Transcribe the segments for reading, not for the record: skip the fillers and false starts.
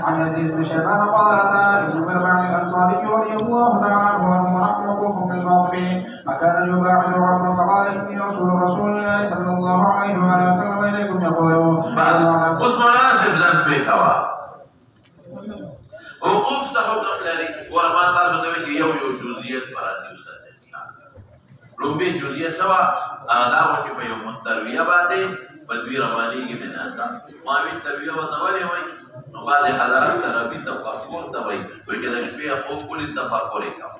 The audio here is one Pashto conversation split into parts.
عن يزيد بن شيبان قال اتى ابن مربع الانصاري رضي الله تعالى عنه ونحن وقوف بالموقف فكان يباعد عمر فقال اني رسول الله صلى الله عليه واله وسلم اليكم يقول مناسب ذنب هوا وقوف صحو قبلري ورما طالب دوي يو جزئيات براتي استاد لومبي جزئيه سوا علاوه في يوم الترويه باندې بدوی رواني کې بناتا ما وی ترويه وتولې وای نو بعد حضرات تربي تفکر ته وای وکړه د شپې خو کلی تفکر وکړه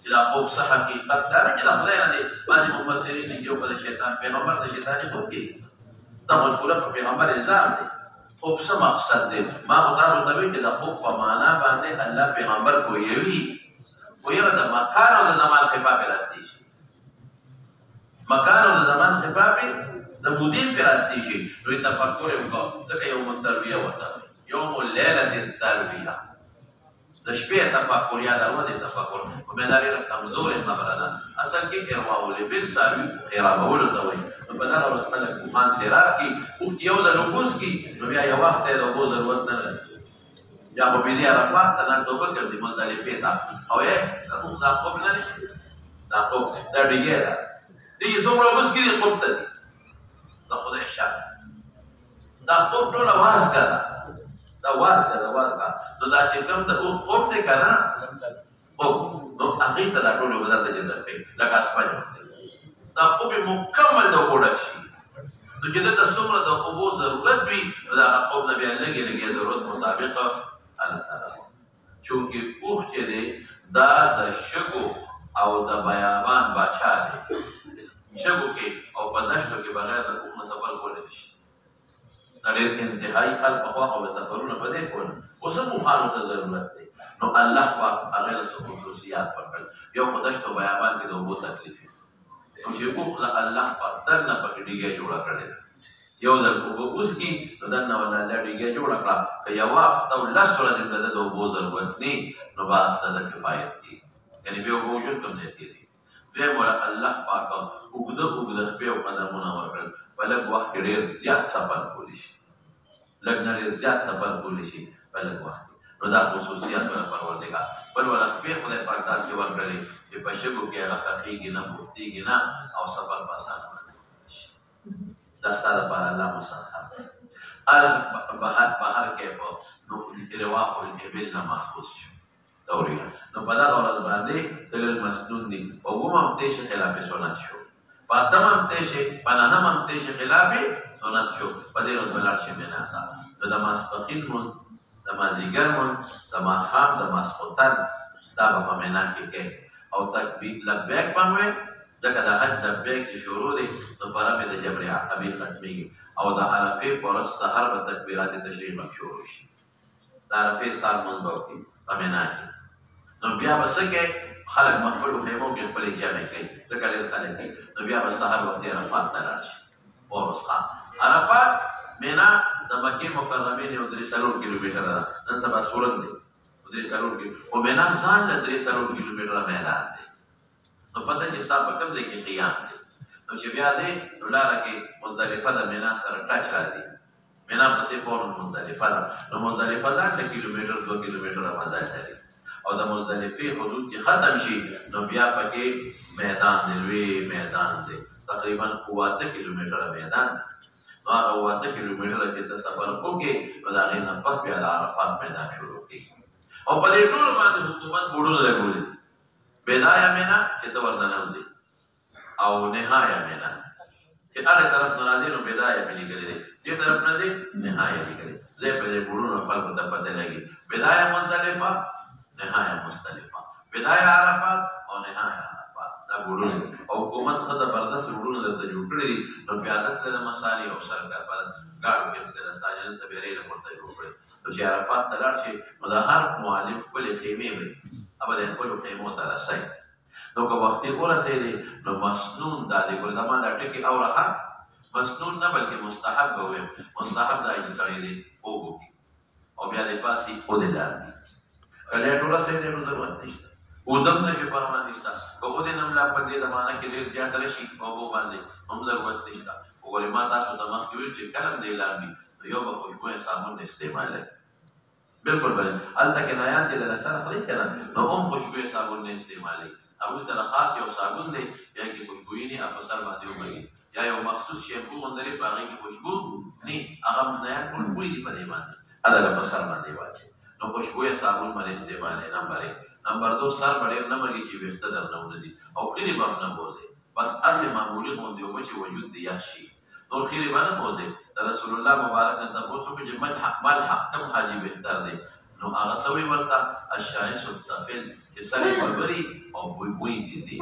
چې دا خو صح حقیقت دا نه چې خدای نه دی بعض مفسرین یو په شیطان پیغمبر د شیطانی خو کې دا مشکوله په پیغمبر اسلام دی خو څه مقصد دی ما خدای ته وی چې د خو په معنا باندې الله پیغمبر کو یوي ویره د مکان او د زمان خفاف راځي مکان او د زمان خفاف د مدیر پر راځي شي نو تفکر وکړه دا یو متربیه وته یوم الليله التربیه د شپې تفکر یا د ورځې تفکر په مداري کمزور خبره ده اصل کې ارواول به ساوي خیرابول ته وایي په دا ورځ باندې کوهان سیراب کی او یو د لوګوس کی نو بیا یو وخت د وګو ضرورت نه لري یا په دې عرفات نه توبه کړې مزدلفه ته او یې موږ دا خو نه لري دا خو دا دیګه دې څومره وس کې قوت ته دا خدای شاه دا خو ټول आवाज کړه دا आवाज کړه نو دا چې کوم ته او قوت ته کړه او نو اخی ته دا ټول وګړه د جنت په لکه اسپاجو دا خو به مکمل د وړل شي نو چې د څومره د قبو ضرورت وي دا قوم نبی لګي ضرورت مطابق الله تعالی چونکی اوخ چې دی دا د شګو او د بیابان باچا دی شګو کې او په دشتو کې بغیر د اوخ سفر کولای شي دا ډېر انتهایی خلک په خوا او سفرونه په دې کول اوس هم خانو ته ضرورت دی نو الله پاک هغه له خصوصیات ورکړل یو په دشتو بیابان کې د اوبو تکلیف نو چې اوخ له الله پاک تر نه پکې ډیګه جوړه کړې یو د اوبو کی نو دنه ولا ډیګه جوړه کړه که یو وخت او لس ورځې د اوبو ضرورت نه نو با ستاسو کفایت کی یعنی به اوبو جوړ کوم ځای دی به مولا الله پاک وګړه په او قدمونه ورکړل بلک وخت ډېر زیات سفر کولی شي لږ نه زیات سفر کولی شي بلک وخت نو دا خصوصیات پر پروردگار بل ولا په خدای پاک داسې ورکړي چې په شګو کې هغه خفيږي نه مفتيږي نه او سفر په اسانه باندې دا ستاسو پر الله مسخر ال بهر کې په نو روا او جبل نه محفوظ شو دوري نو په دا ورځ باندې تل مسنون دي او هم تیش خلاف سنت شو پاتم تیش پناهم تیش خلاف سنت شو په دې ورځ بلار شي نه تا د ماسپخین مون د مازیګر مون د ماخام د ماسخوتن دا په مینا کې او تکبیر لبیک باندې دغه د حج لبیک شروع دي نو پرمه د جبر عقبی ختمي او د عرفه پر سحر په تکبیرات تشریح شروع شي د عرفه سال مون باندې په مینا کې نو بیا وسکه خلق مخبل خیمو کې خپل جامع کوي ځکه ډېر خلک نو بیا به سحر وخت عرفات ته راشي او رسخه عرفات مینا د مکه مکرمه نه 3 کیلومتر ده نن سبا صورت دی 3 کیلومتر او مینا ځان له 3 کیلومتر میدان دی نو پته چې تاسو په کوم ځای کې قیام دی نو چې بیا دې ولاره کې مزدلفه د مینا سره ټاچ راځي مینا پسې په مزدلفه ده نو مزدلفه ده 1 کیلومتر 2 کیلومتر فاصله لري او د مزدلفه حدود کې ختم شي نو بیا پکې میدان دی لوی میدان دی تقریبا 7 کیلومتر میدان نو هغه 7 کیلومتر کې د سفر کوکې په دغه نه پس بیا د عرفات میدان شروع کیږي او په دې ټول باندې حکومت وړو لګولې بدايه مینا چې ته ورننه ودی او نهايه مینا چې هغه طرف نه راځي نو بدايه ملي کړي دې طرف نه دي نهايه لري زه په دې وړو خپل ته پته لګي بدايه مزدلفه نهايه مختلفه بدايه عرفات او نهايه عرفات دا ګورونه او حکومت خدای برداشت ورونه د جوړ کړی نو پیادت له مسالې او سرکار په ګاډو کې د ساجن سبيري لپاره جوړ کړی نو چې عرفات تلل شي نو د هر معلم خپل خیمه وي ابا د خپل خیمه ته راسي نو که وخت یې ورسېږي نو مسنون د دې ګور د ما د ټکی او راحت مسنون نه بلکې مستحب وي مستحب د اې سره دی او بیا د پاسي او د لاري کله ټول سره نو ضرورت نشته ودم نشي فرمان نشته په دې نملا په دې زمانہ کې ډېر زیات راشي او باندې هم ضرورت نشته وګورئ ما تاسو ته مخکې ویل چې کلم دی لامي یو به صابون استعمالوي بالکل بل هلته کنایات دي د سره خوري کنه نو هم خوشبويه صابون نه استعمالوي هغوی سره خاص یو صابون دی یا کې خوشبويي نه په سر باندې ومږي یا یو مخصوص شیمپو غوندري په هغې کې خوشبو نه هغه کنایات ټول بوی دي په دې باندې هغه په سر باندې واچي نو خوشبويه صابون باندې استعمالوي نمبر 1 نمبر 2 سر باندې نه مږي چې ویښته درنه ودی او خېری به نه بوزي بس اسه معمولی غوندي او چې وجود دی یاشي نور خېری به نه بوزي رسول الله مبارک ته پوښتنه کوي چې ملحق کم حاجی بهتر دی نو هغه سوي ورته الشایس الطفل چې سړی وروري او بوی دي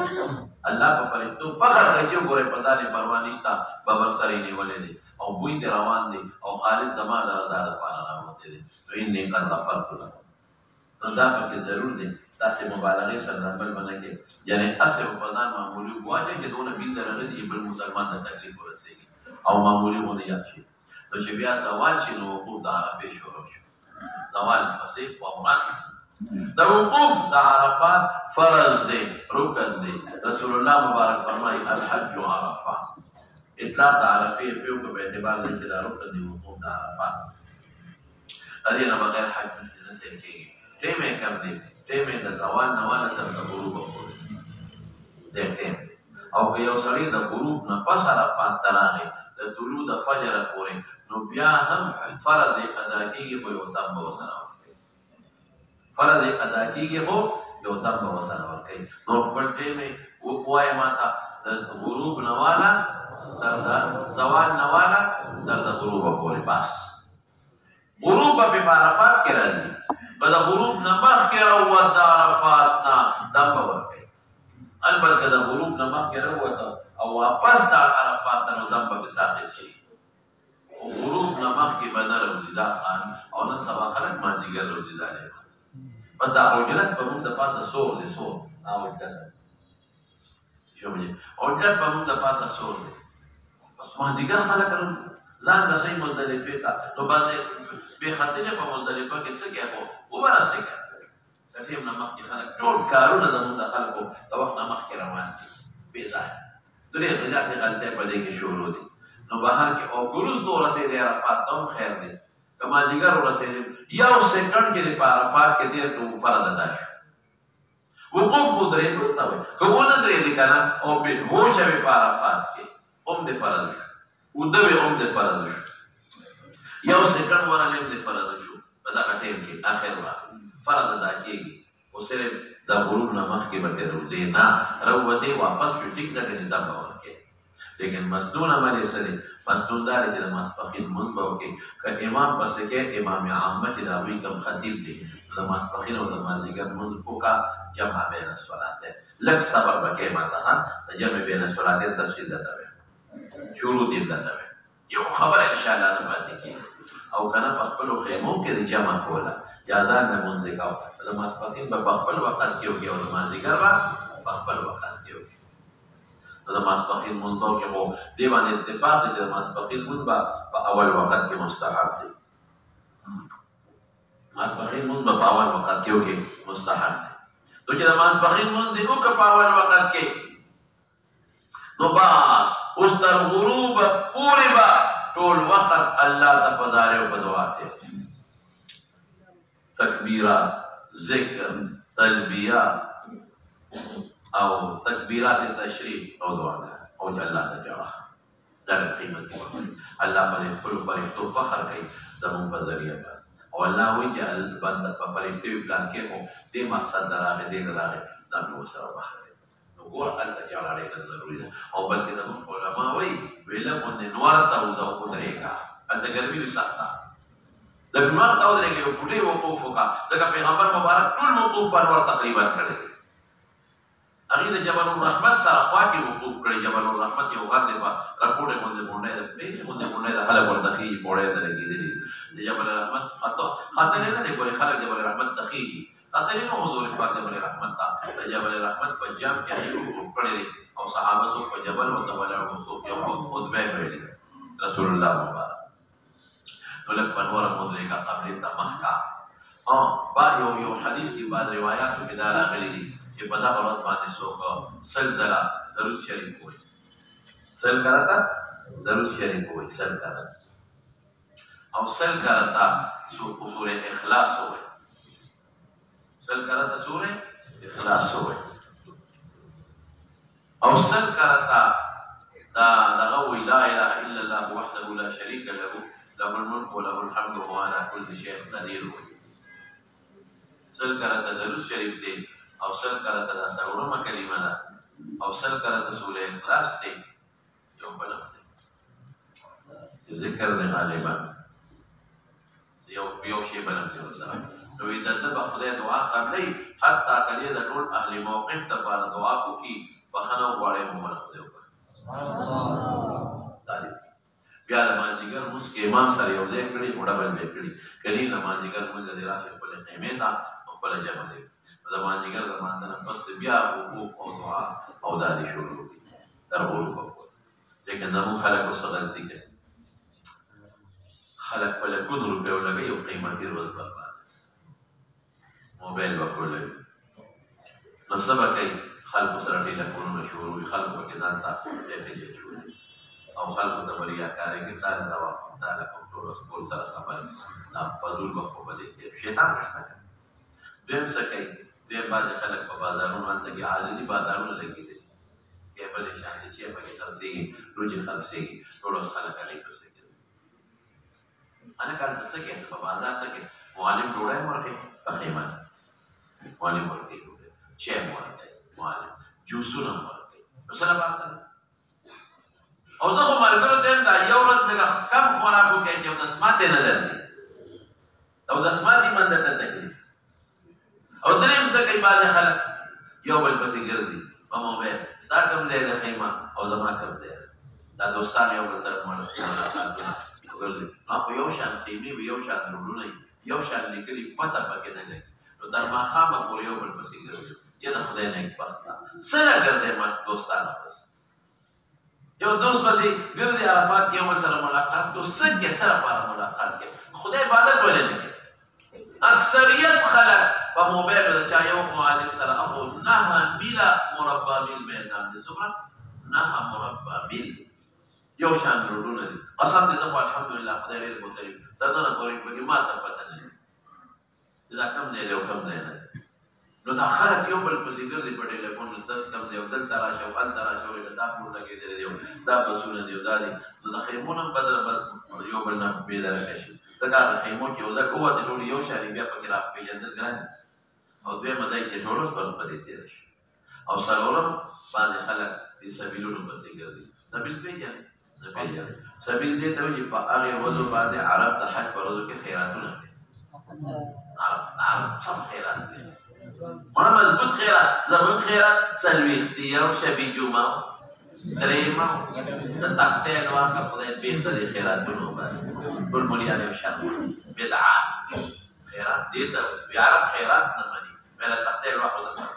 الله په فرښتو فخر کوي چې ګوره په دانه پروا نشتا بابر سره نیولې دي او بوی دې روان دي او خالص زما د رضا لپاره راوته دي نو اني قد غفرت له نو دا پکې ضرور دي تاسو مبالغه سره بل باندې کې یعنی اسه په ځان معمولی واجه چې دونه بیل درنه دي بل مسلمان ته تکلیف ورسېږي او معمولی مونږ یاد شي نو چې بیا سوال شي نو وقوف د عرفه شروع شي سوال پسې فورا د وقوف د عرفات فرض دی رکن دی رسول الله مبارک فرمایي الحج عرفه اطلاق د عرفه په یو په اعتبار دی چې دا رکن دی وقوف د عرفات ادي نه بغیر حج نه سي کېږي ټیمه کړ دې ټیمه د زوال نواله تر غروب پورې دې ټیم او که یو سړی د غروب نه پس عرفات تراغه د طلوع د فجر پورې نو بیا هم فرض ادا کیږي په یو تم وسره فرض ادا کیږي هو یو تم وسره ورکړي نو خپل ټیمه وای ماته د غروب نواله تر د زوال نواله تر د غروب پورې بس غروب په عرفات کې راځي په د غروب نه مخکې راووت د عرفات نه دم به ورکوي البته د غروب نه مخکې راووت او واپس د عرفات نه دم به ساقط شي غروب نه مخکې به نه راوځي دا خان او نن سبا خلک مازدیګر راوځي دا دی بس دا عجلت په موږ د پاسه سور دی سور عجلت عجلت په موږ د پاسه سور دی بس مازدیګر خلک ځان رسوي مزدلفې ته نو باندې بې خطرې په مزدلفه کې څه کې خو وبرسې که د ټیم نه مخکې خلک ټول کارونه زموږ د خلکو د وخت نه مخکې روان دي بې ځایه درې غلطې غلطۍ په دې کې شروع دي نو بهر کې او وروسته ورسېدې عرفات ته هم خیر دی که مازدیګر ورسېدې یو سیکنډ کې دې په عرفات کې دې ته فرض ادا شو وقوف مو درېدو ته وایي که ونه درېدې که نه او بېهوشه وې په عرفات کې هم دې فرض شو وده وې هم دې فرض شو یو سیکنډ ورغلی هم دې فرض شو په دغه ټیم کې اخر فرض ادا کېږي خو صرف د غروب نه مخکې به ترې روځې نه راووتې واپس شو ټیک ده کنې دم به ورکې لیکن مسنون عمل یې څه دی مسنون دا دی چې د ماسپښین لمونځ به وکړې که امام پسې کې امام عامه چې د هغوی کوم خطیب دی د ماسپښین او د مازدیګر لمونځ وکړه جمع بین الصلاتین لږ صبر به کوې ما ته د جمع بین الصلاتین تفصیل درته وایم شروط یې درته وایم یو خبره انشاءالله نه پاتې کېږي او که نه په خپلو خیمو کې د جمع کوله یا ځان نه لمونځ یې کوه د ماسپښین به په خپل وخت کې وکړي او د مازدیګر به په خپل وخت کې وکړي د ماسپښین لمونځ به وکړي خو دې باندې اتفاق دی چې د ماسپښین لمونځ به په اول وخت کې مستحب دی ماسپښین لمونځ به په اول وخت کې وکړي مستحب دی نو چې د ماسپښین لمونځ دې وکړه په اول وخت کې نو بس اوس تر غروب پورې به ټول وخت الله ته په زارې او په دعا کې تکبیرات ذکر تلبیه او تکبیرات تشریف او دعاګانې او چې الله ته جوړه دا قیمتي وکړي الله په خپلو فرښتو فخر کوي زموږ په ذریعه باندې او الله وایي چې بنده په فرښتې پلان کې خو دې مقصد نه راغی دې نه راغی دا مې ورسره فخر دی نو ګوره هلته جوړه ډېره ضروري ده او بلکې زموږ علما وایي ویله غوندې نور ته وځه او ودرېږه هلته ګرمي وي سخته د نور ته ودرېږه یو فوټۍ وقوف وکړه ځکه پیغمبر مبارک ټول وقوف په انور تقریبا کړی دی هغې د جبل الرحمت سره خوا کې وقوف کړی جبل الرحمت یو غر دی په راپوړې غوندې غونډۍ ده ډېرې غوندې غونډۍ ده خلک ورته خېږي پوړۍ ته لګېدلي د جبل الرحمت خطر یې نه دی ګورې خلک جبل الرحمت ته خېږي خطر یې نه حضور پاک جبل الرحمت ته د جبل الرحمت په جام کې هغې وقوف کړی دی او صحابه څوک په جبل ورته ولاړ وو څوک یو خطبه یې ویلې ده رسول الله مبارک نو لږ په نوره ودرېږه قبلې ته مخکه یو حدیث کې بعض روایاتو کې دا راغلي دي چې په دغه ورځ باندې څوک سل ځله درود شریف ووایي سل کرته درود شریف ووایي سل کرته او سل کرتا سورہ اخلاص ہوئے سل کرتا سورہ اخلاص ہوئے او سل کرتا دا غوی لا الہ الا اللہ وحده لا شریک له له الملك وله الحمد وهو على كل شيء قدير سل کرتا درود شریف دے او سل کرتا دا سورما کلمه دا او سل کرتا سورہ اخلاص دے یو بلم دے ذکر دے غالبا یو شی بلم دے وسره نو اذا تبع خدای دعا قبلی حتی کلی دا ټول اهل موقف ته بار دعا کو کی بخنه وړه موږ خدای وکړه بیا د مانځګر موږ کې امام سره یو ځای کړی وړه باندې کړی کلی د مانځګر موږ د راشه په خیمه تا خپل جمع دی د مانځګر د مانځنه پس بیا حقوق او دعا او د دې شروع تر ورو کو لیکن نو خلک وسغلتي کې خلک په لکونو روپیو لګي او قیمتي روز برباد موبایل وکړل نو سبا کوي خلکو سره ټلیفونونه شروع خلکو کې ځان ته پیسې جوړوي او خلکو ته وریا کاری کې تعالی دوا تعالی کنټرول کول سره خبره دا فضل وخت په دې کې شیطان نشته دیم څه کوي دیم باندې خلک په بازارونو باندې کې عادي بازارونه لګي دي کې بل شان دي چې په کې خرڅي روزي خرڅي ټول خلک علی کوي انا کله څه کې په بازار څه کې معلم ډوړای ورکه په خیمه معلم ورکه چې ورکه معلم جوسونه ورکه نو سره پاتې او زه کوم مرګرو ته دا یو ورځ دغه کم خوراکو کې چې د سماته نه درني او د سماته باندې ته تکلیف او دریم څه کوي باز خلک یو بل پسې ګرځي په موبایل ستارت کوم ځای د خیمه او زما کوم ځای دا دوستان یو بل سره ملاقات کوي نو یو شان خیمه یو شان رولونه یو شان لیکلي پته پکې نه لګي نو تر ما خامه پورې یو بل پسې ګرځي یا د خدای نه پختا سره ګرځي ما دوستانه پسې یو دوست پسې ګرځي عرفات کې یو سره ملاقات تو سګه سره پر ملاقات کې خدای عبادت ولې نه کوي اکثریت خلک په موبایل د چا یو معلم سره اخو نه میلا مربع بیل میدان دي زبر نه مربع بیل یو شان درونه دي قسم دې زه الحمدلله خدای دې متعلق تدنه پورې په ما ته پته نه دا کم ځای دی او کم ځای نه نو دا خلک یو بل پسې ګرځي په ټلیفون داس کم ځای او دلته راشه او هلته راشه او دا پور لګېدلی دی دا بسونه دي او دا دي نو د خیمونه هم بدله یو بل نه بېداره شي ځکه د خیمو کې یو ځای قوت ټول یو شان بیا پکې راپېژندل ګران او دویمه دا چې ټول خپل په دې تېره شي او څلورم بعضې خلک دې سبیلونو پسې ګرځي سبیل پېژنې نه پېژنې سبیل دې ته وایي په هغې ورځو باندې عرب د حج په ورځو کې خیراتونه کوي عرب سم خیرات کوي مړه مضبوط خیرات زمون خیرات څلوېښت یو شبي جمعه درېیمه د تختې الواقع خدای بېخته دې خیراتونو باندې ټول ملیان یو شان بدعات خیرات دې ته وایي عرب خیرات نه مني بیا د تختې الواقع خو نه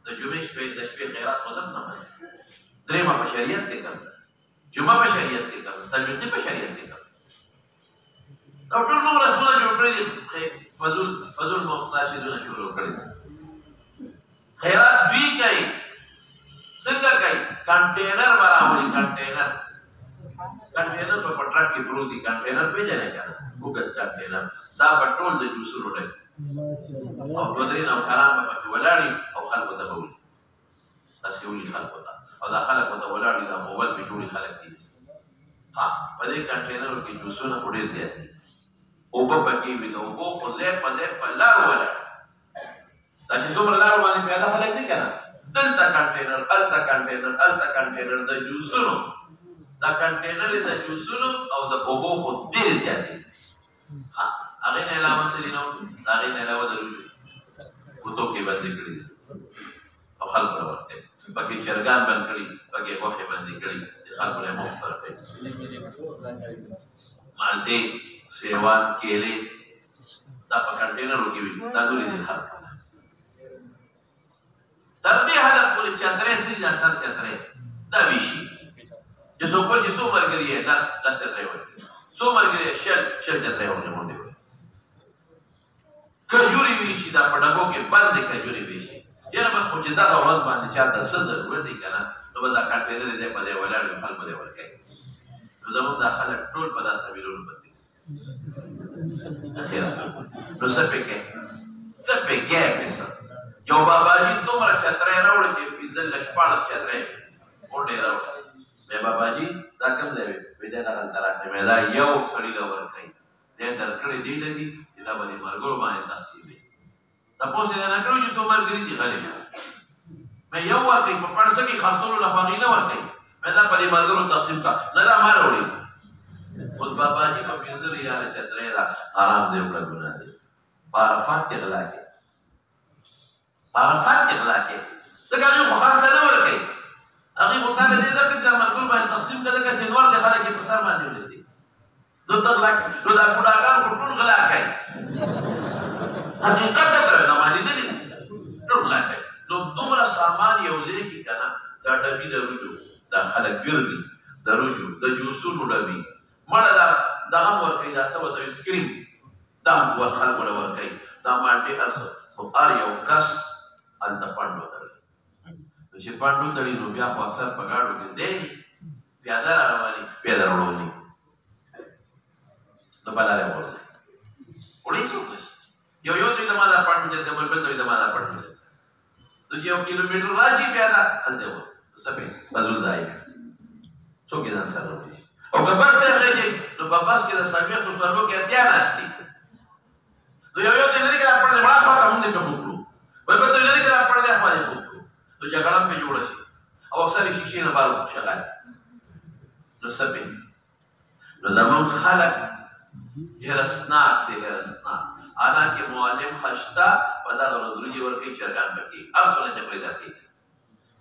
د جمعې شپې د شپې خیرات خو نه مني درېیمه په شریعت کې کم ده جمعه په شریعت کې کم څلوېښتې په شریعت کې کم او ټول موږ رسمونه جوړ کړي دي فضول مقتصدونه شروع کړي دي خیرات دوی کوي څنګه کوي کنټینر برابري کنټینر په پټرک کې پروت دي کنټینر پیژنې کنه وګت کنټینر دا پټرول د جوسونو ډک او دوی نه کاران په پټ ولاړی او خلکو ته بول تاسو ولي خلکو ته او دا خلکو ته ولاړی دا موبایل په ټولي خلک دي ها په دې کنټینر کې جوسونه وړي دي او په پکې وي نو په ځای په لار ولاړ دا چې څومره لار باندې پیاده خلک دي کنه دلته کنټینر الته کنټینر د جوسونو دا کنټینر د جوسونو او د اوبو خو ډېر زیات دي ها هغه نه علاوه سړي نو هغه نه علاوه د روزو کوتو کې باندې کړی او خلک ورته پکې چرګان باندې کړی پکې وخت باندې کړی خلک له مخ پر مالټي سیوان کېلې دا په کنټینرو کې وي دا ټول دي خلک تر دې حد پورې چې اترې سي دا سر چترې دا ویشي چې څو کو چې څو مرګري لاس چترې وي څو مرګري شل چترې ونه مونږ دی کجوري ویشي دا په ډبو کې باندې کجوري ویشي یاره بس خو چې دا ورځ باندې چا د څه ضرورت دی کنه نو دا کنټینر دې په دې ولاړ خلکو دې ورکړي نو زموږ دا خلک ټول په دا سبیلونو پسې اخیرا نو څه پکې یو باباجي دومره چترۍ راوړه چې پنځلس شپاړس چترۍ غونډې راوړه مې باباجي دا کوم ځای وی دی دغلته راکړې مې دا یو سړي له ورکړئ دی درکړې دی له دي چې دا به دې ملګرو باندې تقسیم وي تپوس یې نه کړو چې څو ملګري دي غلي مې یو ورکړئ په پړسه کې خرڅولو له هغې نه ورکړئ مې دا په دې ملګرو تقسیم کړه نه دا ما راوړي اوس باباجي په پنځه ریاله چترۍ را حرام دی وړه ګناه دی په عرفات کې غلا کې ځکه هغې خو خاص ته نه ورکوي هغې خو تا له دې درکړي چې دا ملګرو باندې تقسیم کړه ځکه چې نور د خلک یې په سر باندې ونیسي نو ته غلا کوې نو دا بوډاګان خو ټول غلا کوي حقیقت درته دا ما لیدلي ټول غلا کوي نو دومره سامان یو ځای کې که نه دا ډبي د روجو دا خلک ګرځي د روجو د جوسونو ډبي مړه دغه هم ورکوي دا څه ورته وایي سکریم دا هم خلکو له ورکوي دا مالټې هر څه خو هر یو کس هلته پنډو تړي نو چې پنډو تړي نو بیا خو اکثر په ګاډو کې ځای پیاده را رواني پیاده راوړوني نو په لارې وغورځي وړي څوک نشي یو ته د ما دا پنډو چې بل ته د ما دا پنډو نو چې یو کیلومتر راشي پیاده هلته و څه پې بدل ځای څوک یې ځان سره وړي او که بس ته خېږي نو په بس کې د څلوېښتو څلور کې اتیا ناست دي نو یو ته لري کې دا پړدې ما خوا ته هم دې پې خوب کړو بل ته لري کې دا پړدې خوا دې خوب کړو نو جګړه هم پې جوړه شي او اکثر یې شیشې نه بار شغال نو څه پې نو زموږ خلک هرسناک دی هرسناک حالانکې معلم خشته په دغه ورځ وریجې ورکوي چرګان پکې هر څونه چپړې درکوي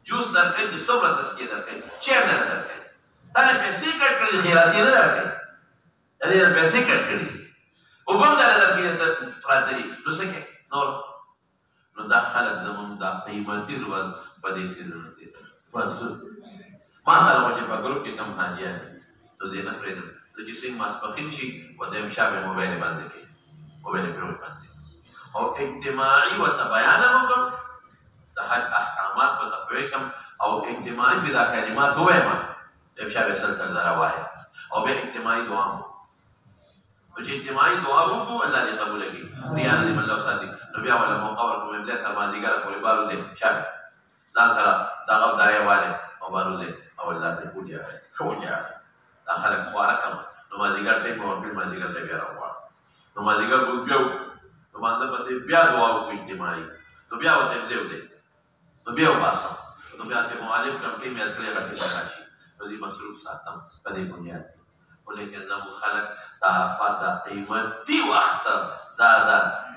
جوس درکوي چې څومره تسکیې درکوي چیر نه درکوي تا نه پیسې کټ کړي خیراتي نه درکوي دې نه پیسې کټ کړي اوبه هم دله درکوي پراته دي نو څه کوې نور نو دا خلک زموږ دا قیمتي ورځ په دې سیزونه کې ما سره خو چې په ګروپ کې کم حاجیان دي نو دې نه پرېږدم نو چې څنګه ماسپښین شي ورته یم شا مې موبایل یې بند کړي موبایل یې پرې باندې او اجتماعي ورته بیان هم وکړم د حج احکامات ورته پوه کړم او اجتماعي چې دا کلمات ووایم یم شا به سلسل زره وایه او بیا اجتماعي دعا هم نو چې اجتماعي دعا وکړو الله دې قبوله کړي ریا نه دې مله وساتي نو بیا وله موقع ورکړو مې بیا تر مازدیګره پورې بارو دې شا ځان سره دغه دایه والې او بارو دې او الله دې وجاړي ښه وجاړي دا خلک خواره کړم نو مازدیګر ټیم مې ورکړي مازدیګر ته بیا راغواړم نو مازدیګر به بیا وکړو نو مانځه پسې بیا دعا وکړو اجتماعي نو بیا ورته یې دی نو بیا وباسم نو بیا چې معلم کړم ټیم یاد کړی هغه ټیم راشي نو دې مصروف ساتم په دې بنیاد خو لیکن زموږ خلک د عرفات دا قیمتي وخت دا د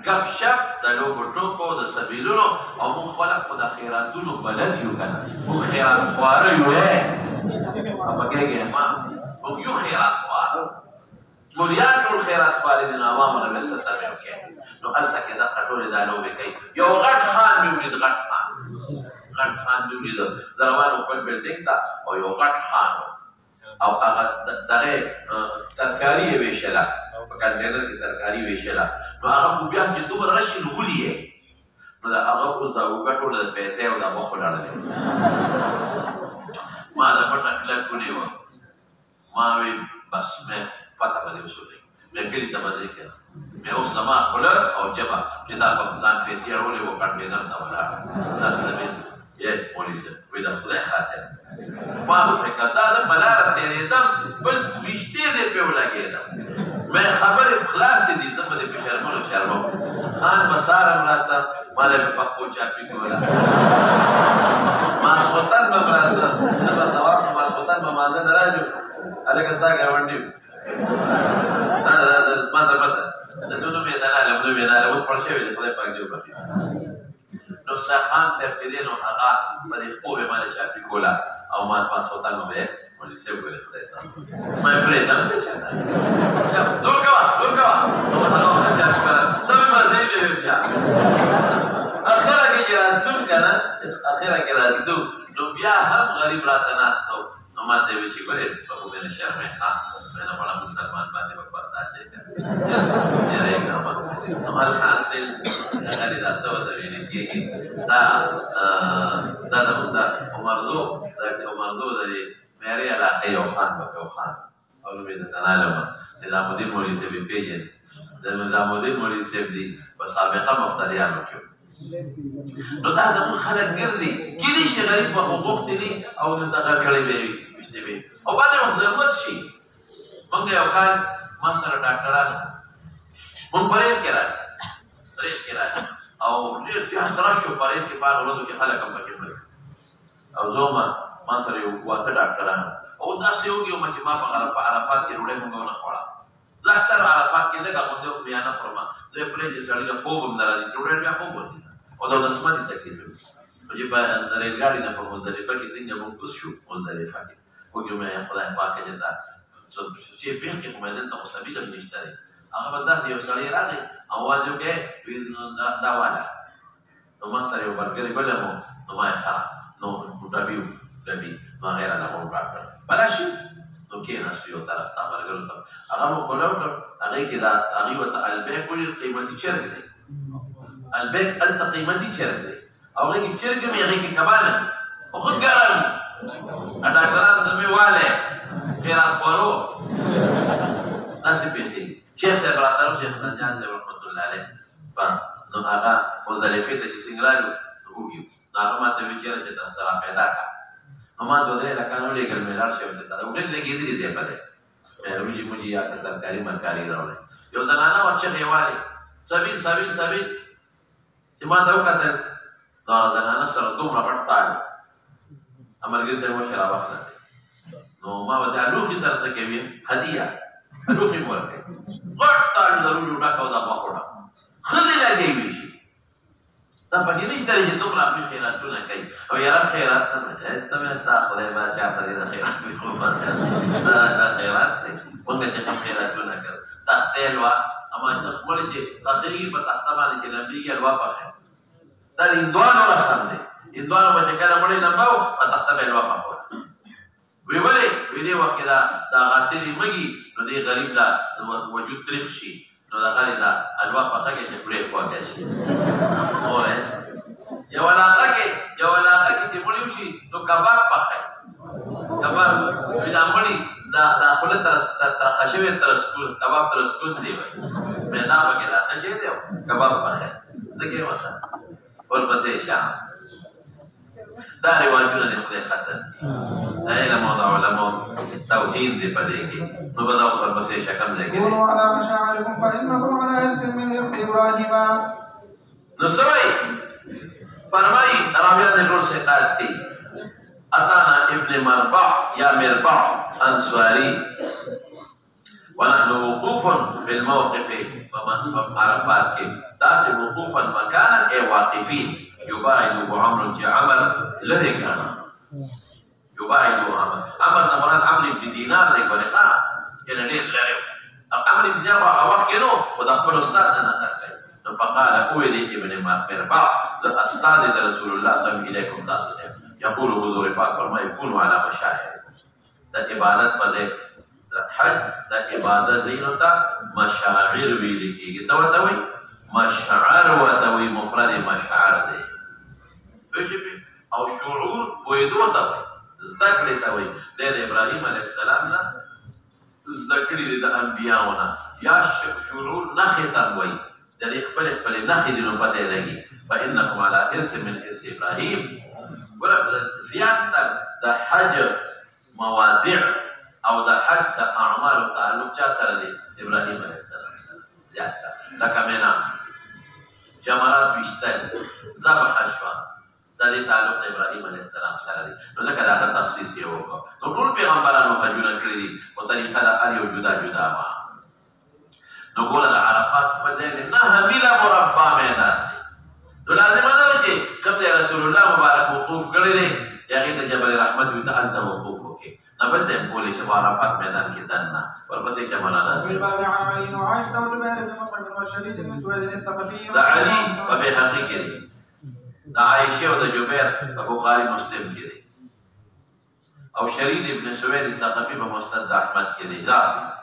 ګپ شپ د لوبو ټوپو د سبیلونو او موږ خلک خو د خیراتونو بلد یو که نه موږ خیرات خواره یو په کېږي ما موږ یو خیرات خواره مولیان ټول خیرات خوارې دي نو عوامو نه بیا ستر مې وکړې نو هلته کې دغه ټولې دا لوبې کوي یو غټ خان مې ولید غټ خان مې ولید زه روان وم خپل بلډینګ ته او یو غټ خان او هغه دغه ترکاري یې ویشله په کنټینر کې ترکاري ویشله نو هغه خو بیا چې دومره راشي نو ولي یې نو د هغه اوس دا اوږه ټوله د پیتې او د مخ ولاړلې ما د پټه کلک ونیوه ما وی بس مې پته به دې وسولئ مې کلي ته به ځې کړه مې اوس زما خوله او ژبه چې دا په ځان پیتې اړولې وه کنټینر ته ولاړه دا سبیل یې مولي صاحب وایي د خدای خاطر ما به فکر دا زه په لاره تېرېدم بل ویشتې دې پرې ولګېدم مې خبرې خلاصې دي ته به دې په شرمونو شرمم خان به ساره م راته ما له مې پښتو چاپي کوله ماسخوتن به م راته زه به سوار شم ماسخوتن به مانځه نه راځو هلکه ستا ګاونډي ما ته پته د دونو مې دلاله مونو مې ناله اوس پړ شوې د خدای پاک دې وبخښي نو خان صاحب چې دی نو هغه په دې خپو به ماله چاپي کوله او ما ماسخوتن به یې مولي صاحب ګورې خدای ته ما یې پرېږدم دې چاته زور کوه نو ما هغه وخت چاپي کوله څه مې مزې دې بیا اخره کې چې راتلو که نه اخره کې راتلو نو بیا هم غریب راته ناست و نو ما ته یې ویل چې ګورې په خو مې نه شرمې ښه مې نه غواړم مسلمان باندې به پرده اچوي که جرېږم نو الحاصل هغه دې دا څه ورته ویلې کېږي دا زموږ د عمرزو د دې معیاري علاقې یو خان به یو خان او خپل به د تنالم نظام الدین مولوي ته به پیژن د نظام الدین مولوي صاحب دي په سابقه مقتدیانو کې نو دا زموږ خلک ګرځي کېدای شي غریب په حقوق دي او د هغه کړی وي وشته وي او بعد وخت ضرورت شي موږ یو کال ما سره ډاکټرانو مونږ پرېږ کې راځي او ډېر زیات راشو پرېږ کې په هغه ورځو کې خلک هم پکې مړه او زه ما سره یو واته ډاکټرانو او داسې وږي وم چې ما په عرفات کې ډوډۍ مونږ ونه خوړه زه اکثر عرفات کې لږ غونډې خو بیا نه خورم زه یې پرېږدي سړي له خوب هم نه راځي ډوډۍ بیا خوب ورځي او د ولسمتي تکلیف وي نو چې په ریلګاډي نه په مزدلفه کې څنګه مونږ کوز شو مزدلفه کې وږي مې خدای پاک دې ته چې پېښ کې خو مې دلته خو سبیل هم نشته دی هغه به داسې یو سړی راغی اواز یې وکړی دا واله نو ما سره یو برګرې بله مو نو ما یې خراب نو ډبي نو هغې رانه وکړ بله شي نو کېناستو یو طرف ته ملګرو ته هغه مو کوله وکړ هغې کې دا هغې ورته البیک ویل قیمتي چرګ دی البیک هلته قیمتي چرګ دی او هغې کې چرګ هم هغې کې کبان هم خو خود ګرم ډاکټرانو ته مې والی خیرات خورو داسې پېښې شیخ صاحب راته شیخ نجان صاحب رحمت الله علیه نو هغه مزدلفې ته چې څنګه راغلو نو وږي نو هغه ما ته ویل چېرې چې تاسو را پیدا کړه نو ما دوه درې لکان ولېږل مې لاړ شم ته سره ډېر لګېدلي ځای په دی وریجې موجې یا که ترکاري مرکاري راوړی یو زنانه وه چغې والې سبیل چې ما ته وکتل نو هغه زنانه سره دومره غټ تاړ ملګري ته یې وشه راواخله نو ما ورته لوښي سره څه کوي هدیه لوښي مې ورکړی غټ تاړ د روجو ډک او دا مخوړه ښه دې لګوي شي دا پکې نشته چې دومره خپل خیراتونه کوي او یاره خیرات ته مې ستا خدای به چاته دې د خیرات مکروبات دا خیرات دی مونږ چې کوم خیراتونه کوو تختې حلوا اما چې خپلې چې پخېږي په تخته باندې چې لمبېږي حلوا پخوي دا د هندوانو رسم دی هندوانو به چې کله مړی لمبه و په تخته به حلوا پخوله وی ولې وی دې وخت کې دا غاسلې مږي نو دې غریب لا وجود تریخ شي نو دا غالي دا حلوا پخه کې چې پرې خواږه شي اوره یو علاقه کې چې مړی وشي نو کباب پخه کباب وی دا مړی دا خوله تر خشوي تر سکون کباب تر سکون دی وای میدا پکې لا خشې دی کباب پخه ځکه وخت ورپسې شام دا روایتونه د خدای خاطر علم او د علماء توحید دی په دې کې نو به دا اوس ورپسې شکم ځای کې قولوا على مشاعركم فإنكم على إرث من إرث إبراهيم نو سوي فرمایي راویان ټول ثقات دي اتانا ابن مربع یا مربع انصاري ونحن وقوف في الموقف عرفات کې تاسو وقوفا مكانا اي واقفين يباعد عمرو چې عمر لري کنه يباعد عمر نه مراد عمرو بن دینار دی په لخوا کنه ډېر لري عمرو بن دینار هغه وخت کې نو او د خپل استاد نه نقل کوي نو فقال اويد ابن مربع استاد رسول الله صلی الله علیه وسلم يقول حضور پاک فرمایي كونوا على مشاعر د عبادت په حج د عبادت دینو ته مشاعر ویل کېږي څه ورته وایي مشعر ورته وایي مفرد مشعر دی او شعور پوهېدو ته وایي زده کړې ته وایي دی د ابراهیم علیه السلام نه زده کړي دي د انبیاو نه یا شعور نښې ته وایي د دې خپلې نښې دي نو پته یې لګي فانکم علی ارث من ارث ابراهیم ګوره زیات تر د حج مواضع او د حج د اعمالو تعلق چا سره دی ابراهیم علیه السلام سره زیات تر لکه مینا جمرات ویشتل ذبح شوه دا دې تعلق د ابراهیم علیه السلام سره دی نو ځکه د هغه تخصیص یې وکړو نو ټول پیغمبرانو حجونه کړي دي په طریقه د هر یو جدا جدا وه نو ګوره د عرفات په ځای کې 9 میله مربع میدان دی نو لازمه نه ده چې کوم ځای رسول الله مبارک وقوف کړی دی چې هغې ته جبل رحمت وي ته هلته وقوف وکړې نه بل ځای کولی شي په عرفات میدان کې دننه ورپسې چې مولانا وفي الباب عن علي وعائشة وجبير بن مطعم وشريك بن سويد الثقفي د علي په بهقي کې دی د عائشې او د جبیر په بخاري مسلم کې دی او شريك بن سويد الثقفي په مسند احمد کې دی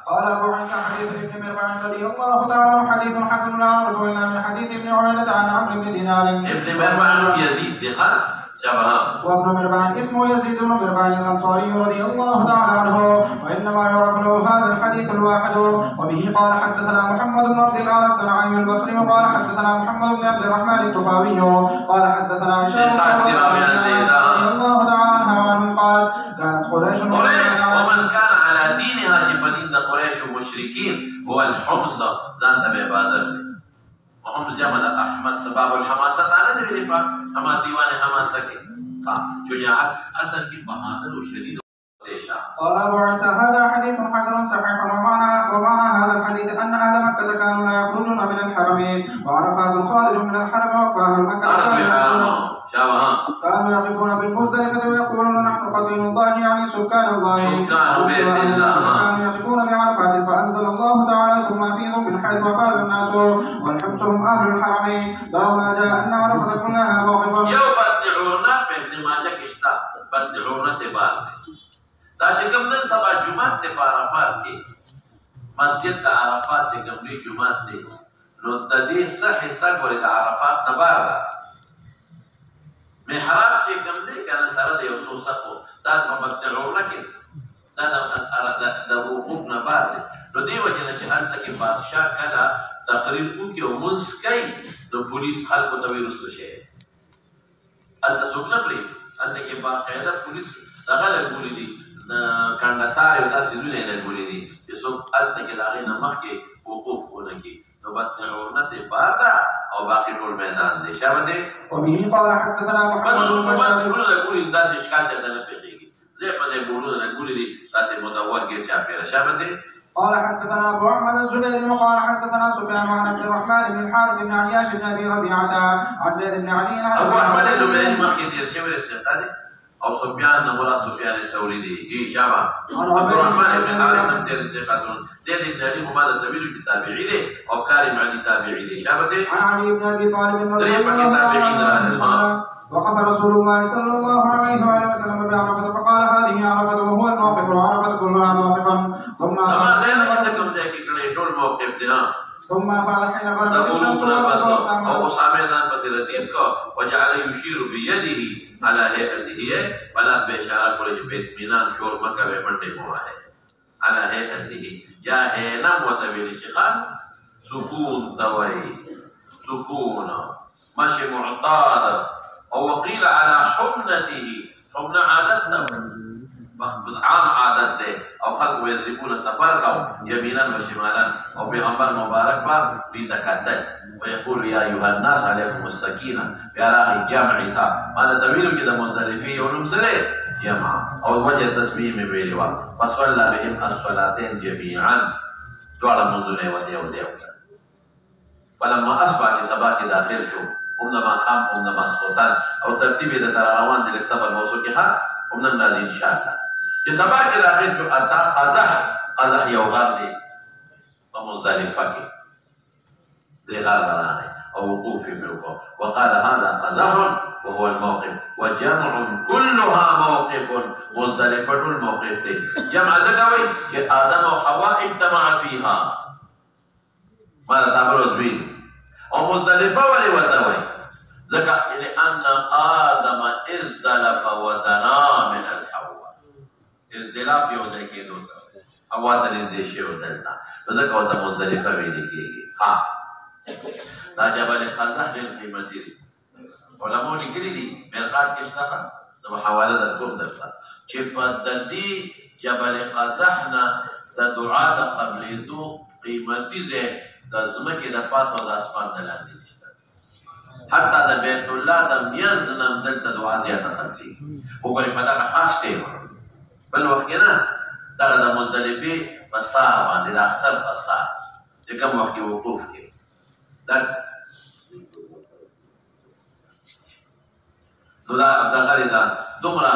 قال أبو عيسى حديث ابن مربع رضي الله تعالى عنه حديث حسن عن رسول الله من حديث ابن عيينة عن عمرو بن دينار ابن مربع يزيد دخل شبهه. وابن مربان اسمه يزيد بن مربان الأنصاري رضي الله تعالى عنه، وإنما يعرف له هذا الحديث الواحد. وبه قال حدثنا محمد بن عبد الله الصنعاني البصري، وقال حدثنا محمد بن عبد الرحمن الطفاوي، قال حدثنا هشام رضي الله تعالى عنها وعنه قال كانت قريش ومن كان على دينها جبنين قريش ومشركين هو الحمص ذات بعبادته. وحمص جمع أحمد سباب الحماسة على ذلك أما ديوان حماسة شجاعت أصل کی بہادر وشديد وشديد. قال أبو عيسى هذا حديث حسن صحيح. ومعنى هذا الحديث أن أهل مكة كانوا لا يخرجون من الحرم، وعرفات خارج من الحرم، وأهل مكة كانوا يقفون بالمزدلفة ويقولون نحن قتيل الله يعني سكان الله، كانوا يقفون بعرفات. فأنزل الله تعالى ثم أفيضوا من حيث أفاض الناس والحبس هم أهل الحرم، باب ما جاء أن عرفة كلها موقفا. بدعونا تبار دا شکم دن سبا جماعت تے پا عرفات کے مسجد تا عرفات تے کم دی جماعت تے نو تدی صح حصہ گوری دا عرفات نبار دا محراب تے کم دی کانا سارا دے یوسو سکو دا دا بدعونا کے دا وقوف نبار دے نو دی وجہ چی انتا کی بادشاہ کلا تقریر کو کی ومنس کئی نو پولیس خلقو توی رستو شے انتا سوک نبری انته کې باقاعده پولیس دغه لګولې دي کانداتار یو داسې دونه لګولې دي چې څوک انته کې دغه نه مخکې وقوف ونکړي نو بس عورت بار ده او باقي ټول میدان دی شابه. وبه قال حدثنا محمد بن بشار لګولې داسې اشکال ته نه پیږي زه په دې بولو لګولې دي داسې مدور کې چا پیرا شابه. قال حدثنا أبو أحمد الزبيري وقال حدثنا سفيان عن عبد الرحمن بن الحارث بن عياش بن أبي ربيعة عن زيد بن علي. أبو أحمد الزبيري ما كثير شبه الثقة أو سفيان نمولا سفيان الثوري دي جي شابه. عبد الرحمن بن الحارث هم تير الثقة زيد بن علي هم هذا النبي بالتابعي له أو كارم علي تابعي له شابه. عن علي بن أبي طالب رضي الله عنه وقف رسول الله صلى الله عليه وآله وسلم بعرفة فقال هذه عرفة وهو الموقف وعرفة كلها موقفا. ثم ثم أفاض حين غربت الشمس وجعل يشير بيده على هيئته ولا بإشارة كل بإطمئنان شور مكة بمنده مواه على هيئته يا هينا وتبين الشيخان سكون توي سكون مشي معتاد أو وقيل على حمنته حمنة عادتنا عام عادته أو خلق يضربون سفر أو يمينا وشمالا أو بغمبر مبارك بار بيتكتل ويقول يا أيها الناس عليكم السكينة بأراغي جمعي تا ماذا تبيلوا كده منزلفية ونمسلي جمع أو وجه تسميه من بيلوا فصلى بهم الصلاتين جميعا دوار منذ وديو فلما أصبح لسباك داخل شو عندما خام عندما سقطان او ترتیب د تراروان د سبب موضوع کې ها عمدن راځي ان شاء الله چې سبا کې راځي چې اتا قزح یو غر دی په مزدلفه کې د غر درانه او وقوف موقف وقال هذا قزح وهو الموقف وجمع كلها موقف مزدلفه الموقف دی جمع دغوي چې آدم او حوا اجتمع فيها ماذا تعملوا دوی او مزدلفه ولې وتوي ذکر لأن آدم ازدلف ودنا من الحوا ازدلاف یو ځای کې دوته حوا ته نږدې شي ودلتا ذکر وته مزدلفه ویل کېږي ها دا جبل قزح ډېر قیمتي دي علماء لیکلي دي مرقات کې شته نو حواله درکوم درته چې په دې جبل قزح نه د دعا د قبلېدو قیمتي دی د ځمکې د پاسه او د اسمان د لاندې نشته حتی د بیت الله د میانځ نه دلته دعا زیاته قبلېږي وګورئ په دغه خاص ټیم بل وخت کې نه دغه د مزدلفې په سار باندې د اختر په سار چې کوم وخت کې وقوف کې نو دغه دا دومره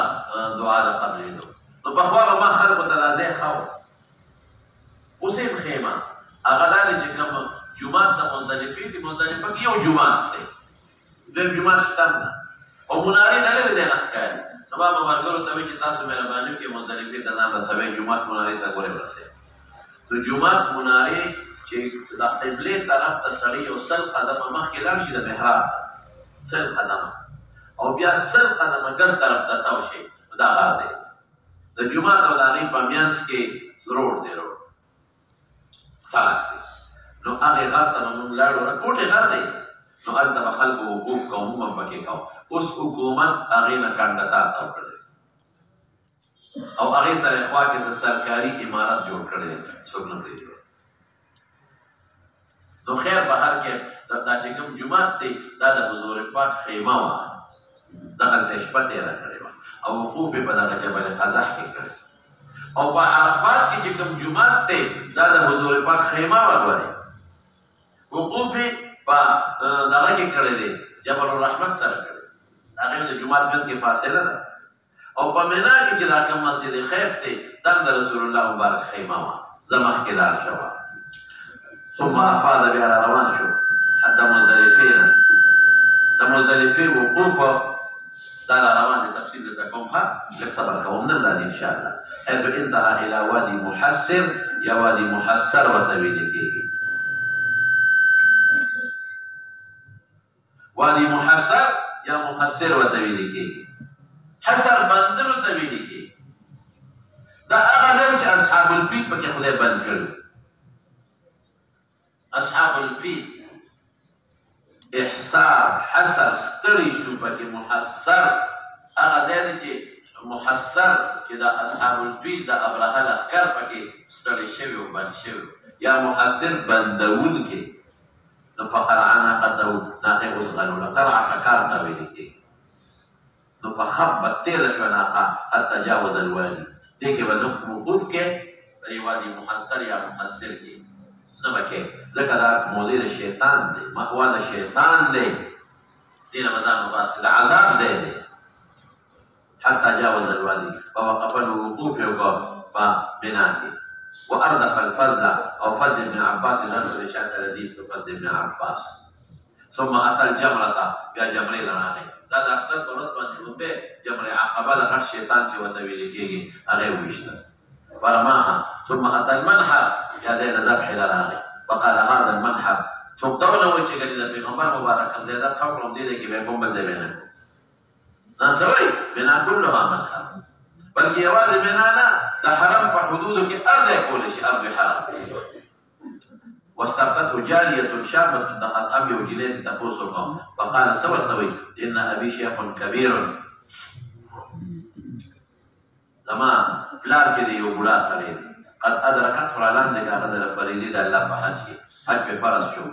دعا د قبلېدو نو پخوا به ما خلکو ته راځئ ښه اوس یې خیمه هغه دا دی چې کوم جومات د مزدلفې دي مزدلفه کې یو جومات دی دویم جومات شته نه او منارې نه لرې دی نه ښکاري نو ما به ملګرو ته وایي چې تاسو مهرباني وکړئ مزدلفې ته ځان رسوئ جومات منارې ته ګورئ ورسئ نو جومات منارې چې د قبلې طرف ته سړی یو سل قدمه مخکې لاړ شي د محراب سل قدمه او بیا 100 قدمه ګس طرف ته تاو شي دا غار دی د جومات او د هغې په منځ کې روډ دی روډ سړک دی نو هغې غر ته به مونږ لاړو کوټې غر دی نو هلته به خلکو وقوف کوو موږ هم پکې کوو اوس حکومت هغې نه کنډتار تاو کړی او هغې سره یې خوا کې سرکاري عمارت جوړ کړی دی څوک نه پرېږدي نو خیر په هر کې دا چې کوم جومات دی دا د حضور پاک خیمه وه دغلته شپه تېره کړې وه او وقوف یې په دغه جبل قزح کې کړی او په عرفات کې چې کوم جومات دی دا د حضور پاک خیمه وه ګورې وقوف یې په دغه کې کړی دی جبل الرحمت سره کړی هغې د جومات منځ کې فاصله ده او په مینا کې چې دا کوم مسجد خیف دی دا د رسول الله مبارک خیمه وه زه مخکې لاړ شوه ثم افاض بیا را روان شو د مزدلفې نه د مزدلفې وقوف دا را روان دی تفصیل درته کوم ښه لږ صبر کوم نن راځي انشاءالله حيث انتهى الى وادي محسر یا وادي محسر ورته ویل کېږي وادي محسر یا محسر ورته ویل کېږي حسر بندرو ته ویل کېږي دا هغه ځای چې اصحاب الفیل پکې خدای بند کړي اصحاب الفیل احصار حسر ستړي شو پکې محسر هغه ځای دی چې محسر چې دا اصحاب الفیل د ابرهه لښکر پکې ستړي شوي او بند شوي یا محسر بندوونکی نو فقرع ناقته ناقې اوس غلوله قرع ککار ته ویل کېږي نو فخبت تیره شوه ناقه حتی تجاوز الوادي دې کې به وقوف کې په دې وادي محسر یا محسر کې نه به کې ځکه دا موضع د شیطان دی مأوا د شیطان دی دې نه به دا مباسي د عذاب ځای دی حتی جاوز الوادي فوقف الوقوف یې وکړ په منا کې واردف الفضل او فضل ابن عباس ځان ته شاته ردیف فضل ابن عباس ثم اتى الجمره بیا جمرې راغی دا د اختر په ورځ باندې لومبې جمرې عقبه د غټ شیطان چې ورته ویل کېږي هغه وویشته فرماها ثم اتى المنحر بیا دی د ذبح راغی فقال هذا المنحر څوک دا ونه وایي چې ګنې د پیغمبر مبارک هم دی دا ښه کړم دې دی کې بیا کوم بل دی بیا نه ناسوي بنا كلها منحر بلکې یوازې بنا نه د حرم په حدودو کې ارض یې کولی شي ارض حرم واستفتته جارية شابة دخلت أبي وجليت تقوس القوم فقال سوى الطويل إن أبي شيخ كبير تمام بلار كده يوبلا سرير قد أدركته العلام دي غدر فريدي ده الله بحج حج بفرس شو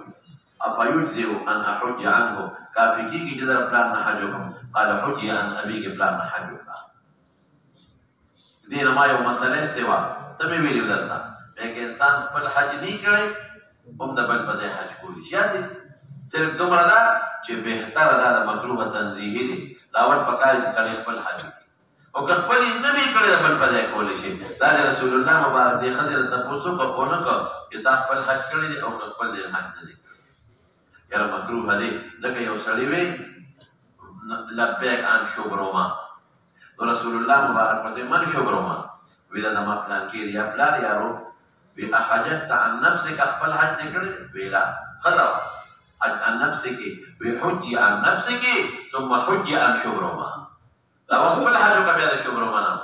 أفيجزئ أن أحج عنه كافي كيكي جدر بلان نحجكم قال حجي عن أبيك بلان نحجكم دينا ما يوم مسألة استوى سمي ویلي ودلتا لیکن انسان خپل حج نه کړي هم د بل په ځای حج کولی شي یاد صرف دومره ده چې بهتره ده د مکروه تنزیهي دی لاول پکار چې سړی خپل حج او که خپل یې نه وي کړی د بل په ځای کولی شي دا د رسول الله مبارک دی ښځې ته تپوس وکړه خو نه کړه چې تا خپل حج کړی دی او که خپل دې حج نه دی یاره مکروه دی لکه یو سړی وی لبیک عن شبرما نو رسول الله مبارک ورته من شبرما وی دا زما پلان کې یا پلان یارو وی احججت عن نفسك خپل حج دې کړی وی لا خذا حج عن نفسك وی حجي عن نفسك ثم حجي عن شبرما دا خپل حج کوي دا شبرما نه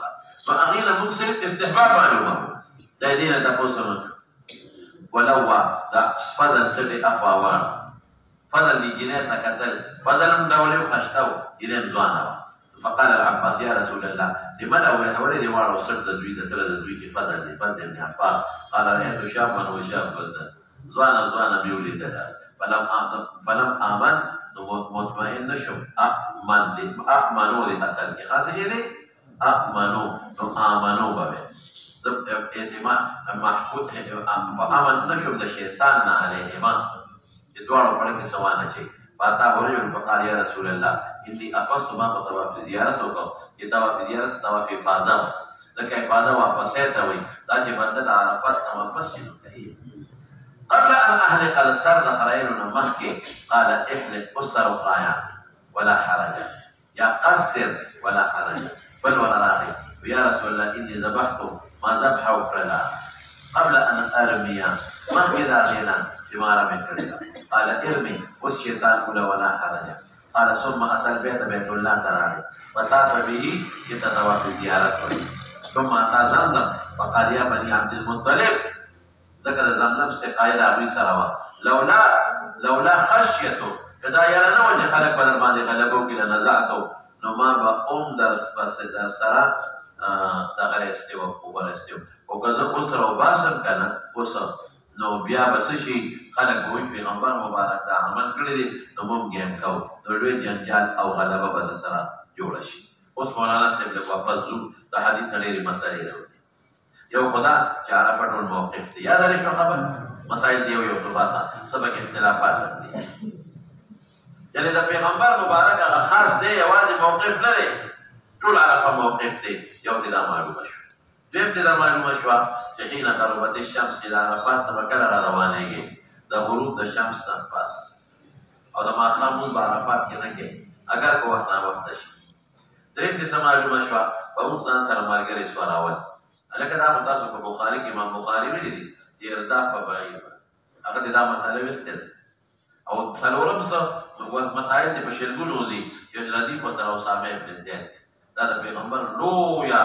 فاغينا مكسر استحباب معلومه دا دینه تاسو نه ولو دا فضل سبي اخوا وانه فضل دي جنات نكتل فضل مدولي وخشتو جنات زوانا فقال العباس يا رسول الله لمن أولي حوالي وارو سرد دويدة تلد دويدة فضل لفضل ابن عباس قال رأيت شابا وشاب فضل زوانا بيولي ددا فلم آمن مطمئن شم أأمنوا لأسل کی خاصة جيلي أأمنوا آمنوا بابه محفوظ فآمن نشم دا شیطان نا علیهما ادوارو پڑھے سوانا چاہیے فاتا رجل فقال يا رسول الله اني افضت ما طواف زيارته کو یہ طواف زیارت طواف افاضه لکه افاضه واپس ته وي دا چې بنده عرفات ته واپس شي قبل ان احلق السرد خريلنا مخكي قال احلق اسر اخرى ولا حرج يا قصر ولا حرج بل ولا راغي ويا رسول الله اني ذبحت ما ذبح وكلا قبل ان ارمي مخكي داغينا ثمار من كذا قال ارمي والشيطان ولا حرج قال ثم اتى البيت بيت الله تعالى وطاف به يتطوف زيارته ثم اتى زمزم فقال يا بني عبد المطلب ذكر زمزم سقايد ابي سروا لولا خشيته کدا یاره نه وجه خلق بدل باندې غلبو کې نزعتو نو ما به درس پس در سره دغه استیو او بل استیو او که زه اوس راوباسم کنه اوس نو بیا به څه شي خلک وایي پیغمبر مبارک دا عمل کړی دی نو موږ ګیم کوو نو لوی جنجال او غلبه به درته جوړه شي اوس مولانا صاحب له واپس ځو د حدیث ډېرې مسلې راوړي یو خدا چې عرفه ټول موقف دی یاد لري شو خبر مسائل دی یو څه باسا سبق اختلافات دي یعنی د پیغمبر مبارک هغه خاص دی یوازې موقف نه دی ټول عرفه موقف دی یو دې دا معلومه شو دویم دې دا معلومه شوه چې حين غربت الشمس د عرفات نه به کله را روانېږي د غروب د شمس نه پس او د ماښام لمونځ په عرفات کې نه کوې اگر که وخت ناوخته شي دریم دې څه معلومه شوه به اوس ځان سره ملګري سوراول هلکه دا خو تاسو په بخاري کې امام بخاري ویلي دي چې ارداف په بعیر هغه دې دا مسله ویستې ده او څلورم څه مسایل دې په شلګونو دي چې ردیف ورسره اسامه ابن زید دا د پیغمبر لویه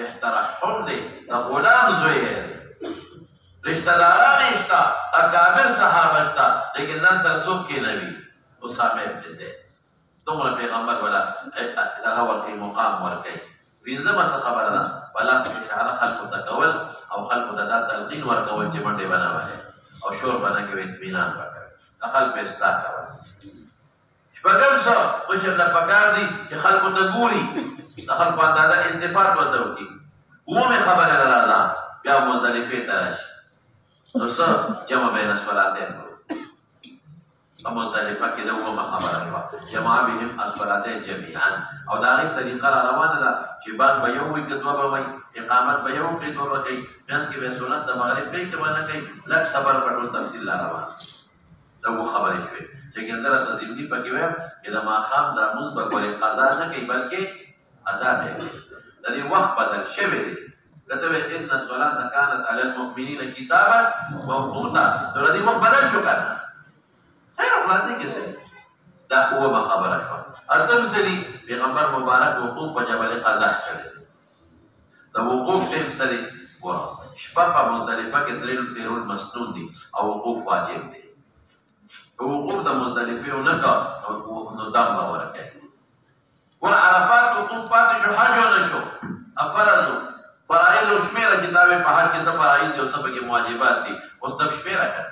احترام دی د غلام زوی دی رشتہ داران شته اکابر صحابه شته لیکن نن سره څوک کې نه وي اسامه ابن زید دومره پیغمبر ولا دغه ورکوي مقام ورکوي پنځمه څه خبره ده والله سبحانه خلقو ته کول او خلقو ته دا تلقین ورکول چې منډې به نه وهي او شور به نه کوي اطمینان به کوي د خلکو اصلاح کول شپږم څه مشر له پکار دي چې خلکو ته ګوري د خلکو اندازه التفات ورته وکړي اومې خبرې راځه بیا مزدلفې ته راشي نو څه جمع بین الصلاتین په مزدلفه کې د اومه خبره شوه جمع بهم الصلاتین جمیعا او د هغې طریقه را روانه ده چې بعد به یو وي که دوه به وي اقامت به یو کوي دوه به کوي منځ کې به سنت د مغرب کوي که به نه کوي لږ صبر په ټول تفصیل را روان د اوه خبرې شوې لیکن زه راته ضمني پکې وایم چې د ماښام دا لمونځ به ګورې قضا نه کوي بلکې ادا به کوي د دې وخت بدل شوی دی کته وایي ان الصلاه كانت على المؤمنين كتابا موقوتا نو د دې وخت بدل شو کنه خیر وړاندې کې صحیح دا اوه خبره شوه اتم سری پیغمبر مبارک وقوف په جبل قضا کړی د وقوف ټیم سری ګوره شپه په مزدلفه کې تیرول مسنون دي او وقوف واجب دی وقوف د مزدلفه ونکا نو دم به ورکوي ور عرفات وقوف پاتې شو حج ونه شو افرض فرائض او شمیره کتابه په حج کې څه فرائض دي او څه پکې واجبات دي اوس تب شمیره کړه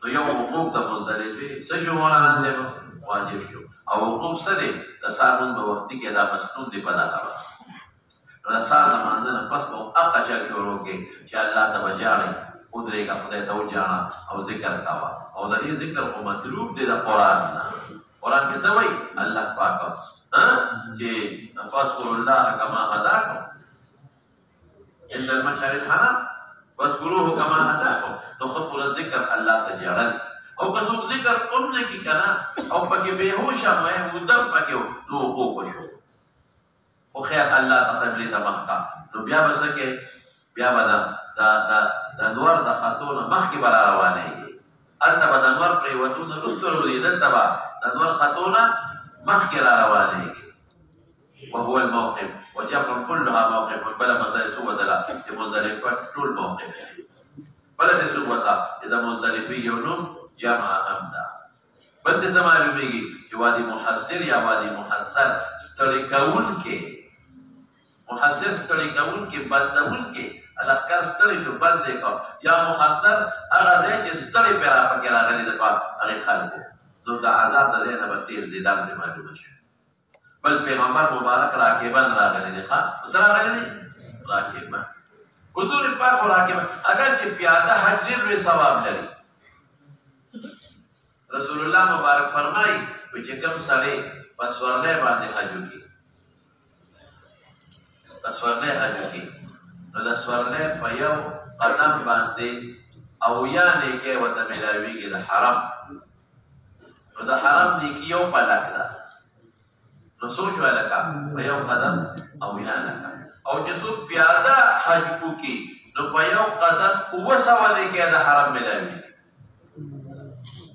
نو یو وقوف د مزدلفه څه شو مولانا صاحب واجب شو او وقوف څه دی د سارمون په وخت کې دا مسنون دی په دغه بس نو د سار د مانځنه پس په هغه چل شروع کې چې الله ته بجاړي ودرېږه خدای ته وجاړه او ذکر کاوه او د دې ذکر خو مطلوب دی د قرآن نه قرآن کې څه وایي الله پاک چې فاذكروا الله كما هداكم عند المشعر الحرام واذكروه كما هداكم نو خپل ذکر الله ته جاړل او که څوک ذکر کوم نه کی کنه او پکې بهوش وای مدم پکې نو وقوف شو او خیر الله تقبل د مخکا نو بیا وسکه بیا ودا د نور د خاتون مخکې بل روانېږي انت بد نور پر وته د رسول دې دتبا د نور خاتون مخکې روانېږي وهو الموقف وجبر كلها موقف بلا مسائل سوى دلا مزدلفه طول موقف بلا سوى اذا مزدلفه يوم جمع همدا بد زمانه میگی چې وادي محصر یا وادي محصر ستړي کول کې محصر ستړي کول کې بدلول کې الافکار ستړي شو بند کو یا محصر هغه دې چې ستړي پیرا پکې راغلي د پات هغه خلکو نو د عذاب د نه بتیر زیدام ته معلومه شو بل پیغمبر مبارک راکبان راغلي دي ښا سره راغلي دي راکبان حضور پاک راکبان اگر چې پیاده حج ډېر ثواب لري رسول الله مبارک فرمایي چې کوم سړی پسورله باندې حج وکړي پسورله حج وکړي نو د سورله په یو قدم باندې او یا نیکه وته ملاویږي د حرم نو د حرم نیکی یو پلاک ده نو سوچ ولکه په یو قدم او یا لکه او چې څوک پیاده حج وکړي نو په یو قدم 200 نیکه د حرم ملاویږي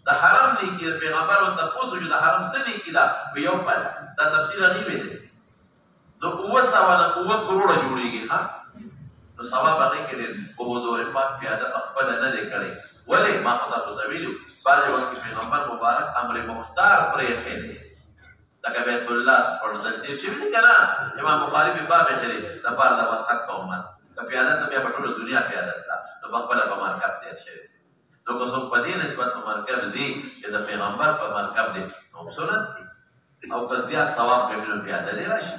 د حرم نه کېږي پیغمبر ورته پوښتنه چې د حرم څه نه کېږي دا یو پل دا تفصیل هغې ویلی نو 700 کروڑه جوړېږي ښه نو ثواب هغې کې ډېر په حضور پاک پیاده په خپله نه دی کړی ولې ما خو تاسو ته ویلي بعضې وخت کې پیغمبر مبارک امر مختار پرېښی دی لکه بیت الله سپړدل تېر شوي دي که نه امام بخاري په باب ایښی دپاره د مسحک په امت که پیاده ته بیا په ټوله دنیا پیاده تله نو په خپله په مرکب تېر شوی نو که څوک په دې نسبت په مرکب ځي چې د پیغمبر په مرکب دی نو هم سنت دی او که زیات ثواب ګټي نو پیاده دی راشي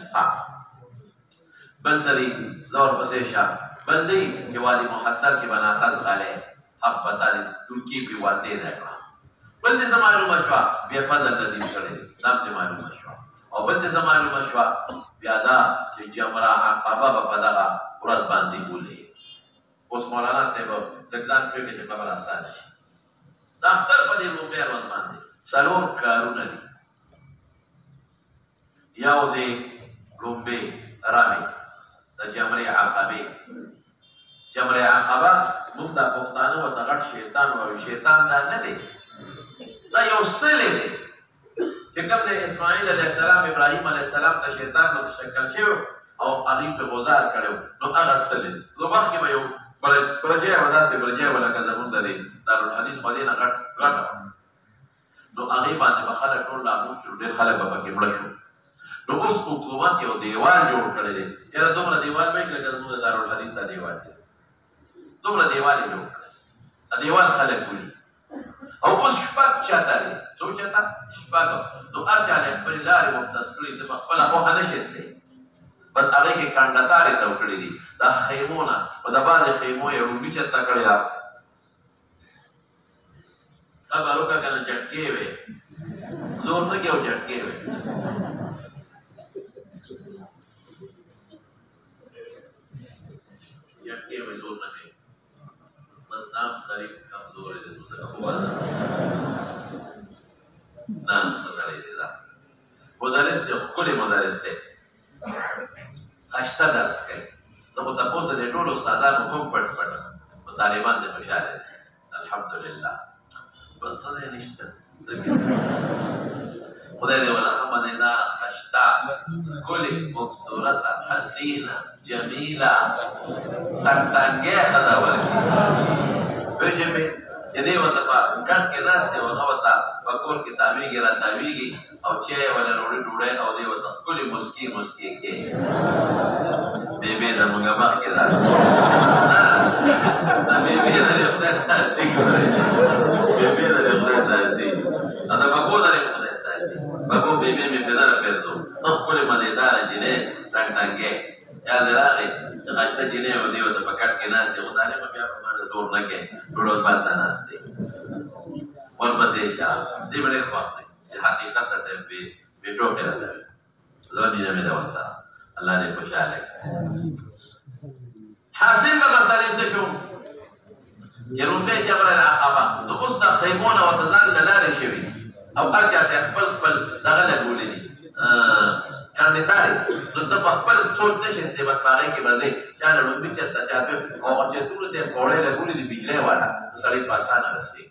بل سړي زه ورپسې شه بل دی چې وادي محصر کې به ناقص غلی حق پتا دی ترکي پې واردې دی کړه بل دې څه معلومه شوه بیا فضل ندیم کړی دی دا هم دې معلومه شوه او بل دې څه معلومه شوه بیا دا چې جمره عقبه به په دغه ورځ باندې بولي اوس مولانا صاحب لږ پرېږدي چې خبره اسانه شي د اختر په دې لومړۍ ورځ باندې 4 کارونه دي یو دی لومبې رمې د جمرې عقبې جمرې عقبه موږ دا پښتانه ورته غټ شیطان وایو شیطان دا نه دی دا یو څلی دی چې کوم دی اسماعیل علیه السلام ابراهیم علیه السلام ته شیطان متشکل شوی او هغوی پرې غذار کړی نو هغه څلی دی نو مخکې به یو برجی و داسې برجی و لکه زمونږ د دې دارالحدیث خو دې نه غټه نو هغې باندې به خلک ټول لامون شو ډېر خلک به پکې مړه شو نو اوس حکومت یو دیوال جوړ کړی دی یاره دومره دیوال به لکه زمونږ د دارالحدیث دا دیوال دی دومره دیوال یې جوړ کړی دا دیوال خلک ولي او اوس شپږ چته دی څو چته شپږ نو هر چا یې خپلې لارې مختص کړي ته په خپله خوښه نه شي تللی بس هغې کې کنډتارې تو کړي دي دا خیمو نه او د بعضې خیمو یې ړومبي چته کړې ده صبر وکړه که نه جټکې وې زور نه کې او جټکې وې جټکې وې زور نه کې بس دا طریق کمزورې دی ځکه خو نه مدرس دی دا مدرس دی ښکلی مدرس دی ښایسته درس کوي زه خو تپوس د دې ټولو استادانو کوم پټ پټ په طالبان دې خوشحاله دي الحمدلله بس څه دی نشته خدای دې ولا ښه مدیدار ښایسته ښکلې خوبصورته حسینه جمیله ټنګې ښځه ورکړي پوهېږې چې دی ورته په ګډ کې ناست دی هغه ورته په کور کې تاویږي را تاویږي او چای ولا ډوډۍ او دی ورته ښکلې مسکي مسکي کوي بیبي زموږ مخکې ده دا بیبي د دې خدای ساتي بیبي د دې خدای ساتي دا بګو د دې خدای ساتي بګو بیبي مې پیدا راپېرځو ته ښکلې مدیداره جینۍ ټنګ یاد راغی چې ښایسته جینۍ و دی ورته په کټ کې ناست دی خو ظالمه بیا په باندې زور نه کوي ټول ورځ بالته ناست دی ورپسې شه دې به ډېر خوښ دی چې حقیقت ته بې ټوکې راته وي زه مینه مې ده ورسره الله دې خوشحاله کړي حاصل د مسلې څه شو چې لومړی جمره العقبه نو اوس د خیمو نه ورته ځان له لارې شوي او هر چا ته خپل خپل دغه لګولي دي کاندیدارې نو ته په خپل سوچ نه شې چې بس په هغې کې به ځې چا نه لومبي چېرته چا او چتونو ته یې کوړۍ لګولي دي بجلی والا نو سړی په اسانه رسېږي